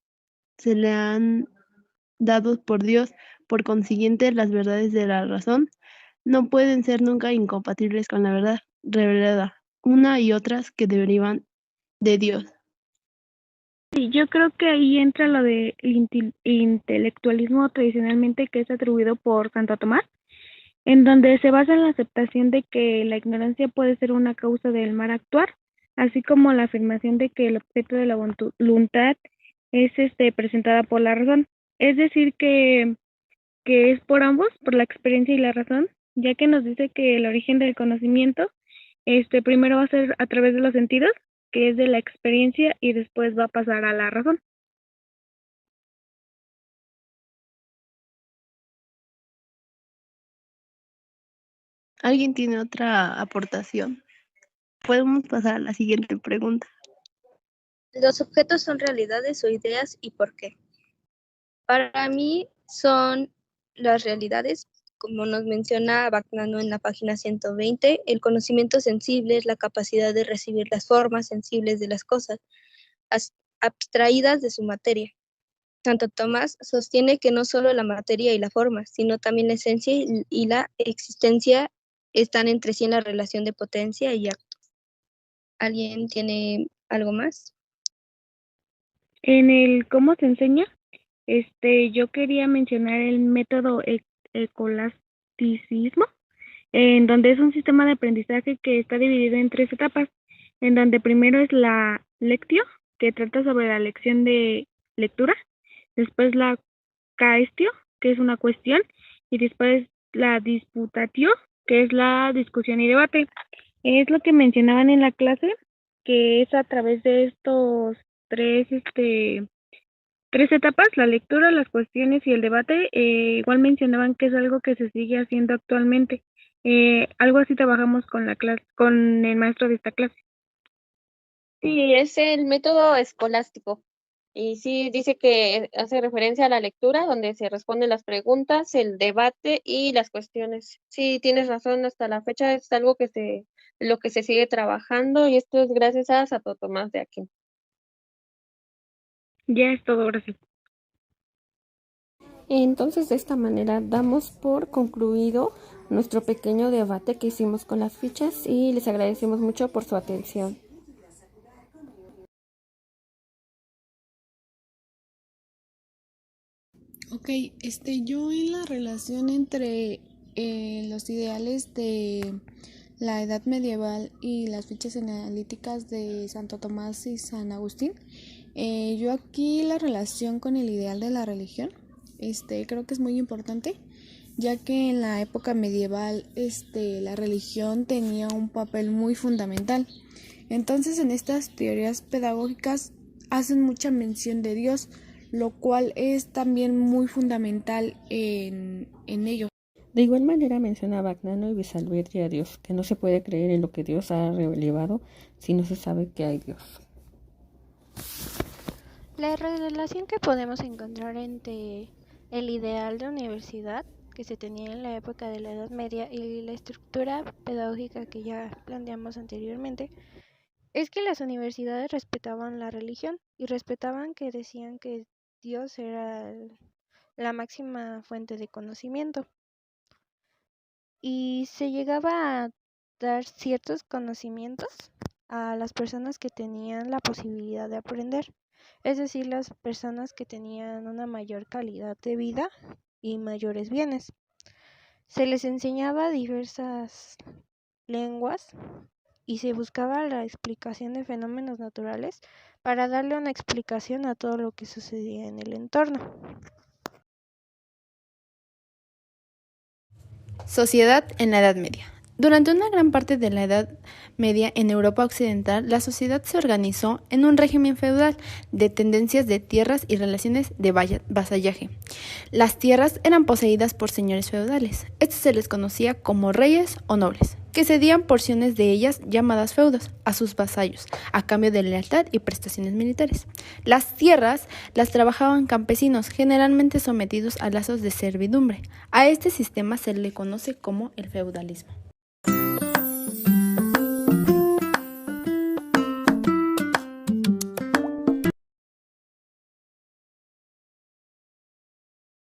se le han dado por Dios. Por consiguiente, las verdades de la razón no pueden ser nunca incompatibles con la verdad revelada, una y otras que derivan de Dios. Sí, yo creo que ahí entra lo de intelectualismo tradicionalmente que es atribuido por Santo Tomás, en donde se basa en la aceptación de que la ignorancia puede ser una causa del mal actuar, así como la afirmación de que el objeto de la voluntad es presentada por la razón. Es decir, que es por ambos, por la experiencia y la razón, ya que nos dice que el origen del conocimiento primero va a ser a través de los sentidos, que es de la experiencia, y después va a pasar a la razón. ¿Alguien tiene otra aportación? Podemos pasar a la siguiente pregunta. ¿Los objetos son realidades o ideas y por qué? Para mí son las realidades, como nos menciona Bagnano en la página 120, el conocimiento sensible es la capacidad de recibir las formas sensibles de las cosas, abstraídas de su materia. Santo Tomás sostiene que no solo la materia y la forma, sino también la esencia y la existencia están entre sí en la relación de potencia y acto. ¿Alguien tiene algo más? En el cómo se enseña, yo quería mencionar el método escolasticismo, en donde es un sistema de aprendizaje que está dividido en 3 etapas, en donde primero es la lectio, que trata sobre la lección de lectura, después la caestio, que es una cuestión, y después la disputatio, que es la discusión y debate. Es lo que mencionaban en la clase, que es a través de estos 3 etapas, la lectura, las cuestiones y el debate. Igual mencionaban que es algo que se sigue haciendo actualmente. Algo así trabajamos con la clase, con el maestro de esta clase. Sí, es el método escolástico. Y sí, dice que hace referencia a la lectura, donde se responden las preguntas, el debate y las cuestiones. Sí, tienes razón, hasta la fecha es algo lo que se sigue trabajando, y esto es gracias a Santo Tomás de Aquino. Ya es todo, gracias. Entonces, de esta manera damos por concluido nuestro pequeño debate que hicimos con las fichas y les agradecemos mucho por su atención. Ok, yo en la relación entre los ideales de la edad medieval y las fichas analíticas de Santo Tomás y San Agustín, yo aquí la relación con el ideal de la religión, creo que es muy importante, ya que en la época medieval la religión tenía un papel muy fundamental. Entonces, en estas teorías pedagógicas hacen mucha mención de Dios, lo cual es también muy fundamental en ello. De igual manera menciona a Bagnano y Visalvergi a Dios, que no se puede creer en lo que Dios ha revelado si no se sabe que hay Dios. La relación que podemos encontrar entre el ideal de universidad que se tenía en la época de la Edad Media y la estructura pedagógica que ya planteamos anteriormente es que las universidades respetaban la religión y respetaban que decían que Dios era la máxima fuente de conocimiento. Y se llegaba a dar ciertos conocimientos a las personas que tenían la posibilidad de aprender, es decir, las personas que tenían una mayor calidad de vida y mayores bienes. Se les enseñaba diversas lenguas y se buscaba la explicación de fenómenos naturales para darle una explicación a todo lo que sucedía en el entorno. Sociedad en la Edad Media. Durante una gran parte de la Edad Media en Europa Occidental, la sociedad se organizó en un régimen feudal de tendencias de tierras y relaciones de vasallaje. Las tierras eran poseídas por señores feudales. Estos se les conocía como reyes o nobles, que cedían porciones de ellas, llamadas feudos, a sus vasallos, a cambio de lealtad y prestaciones militares. Las tierras las trabajaban campesinos, generalmente sometidos a lazos de servidumbre. A este sistema se le conoce como el feudalismo.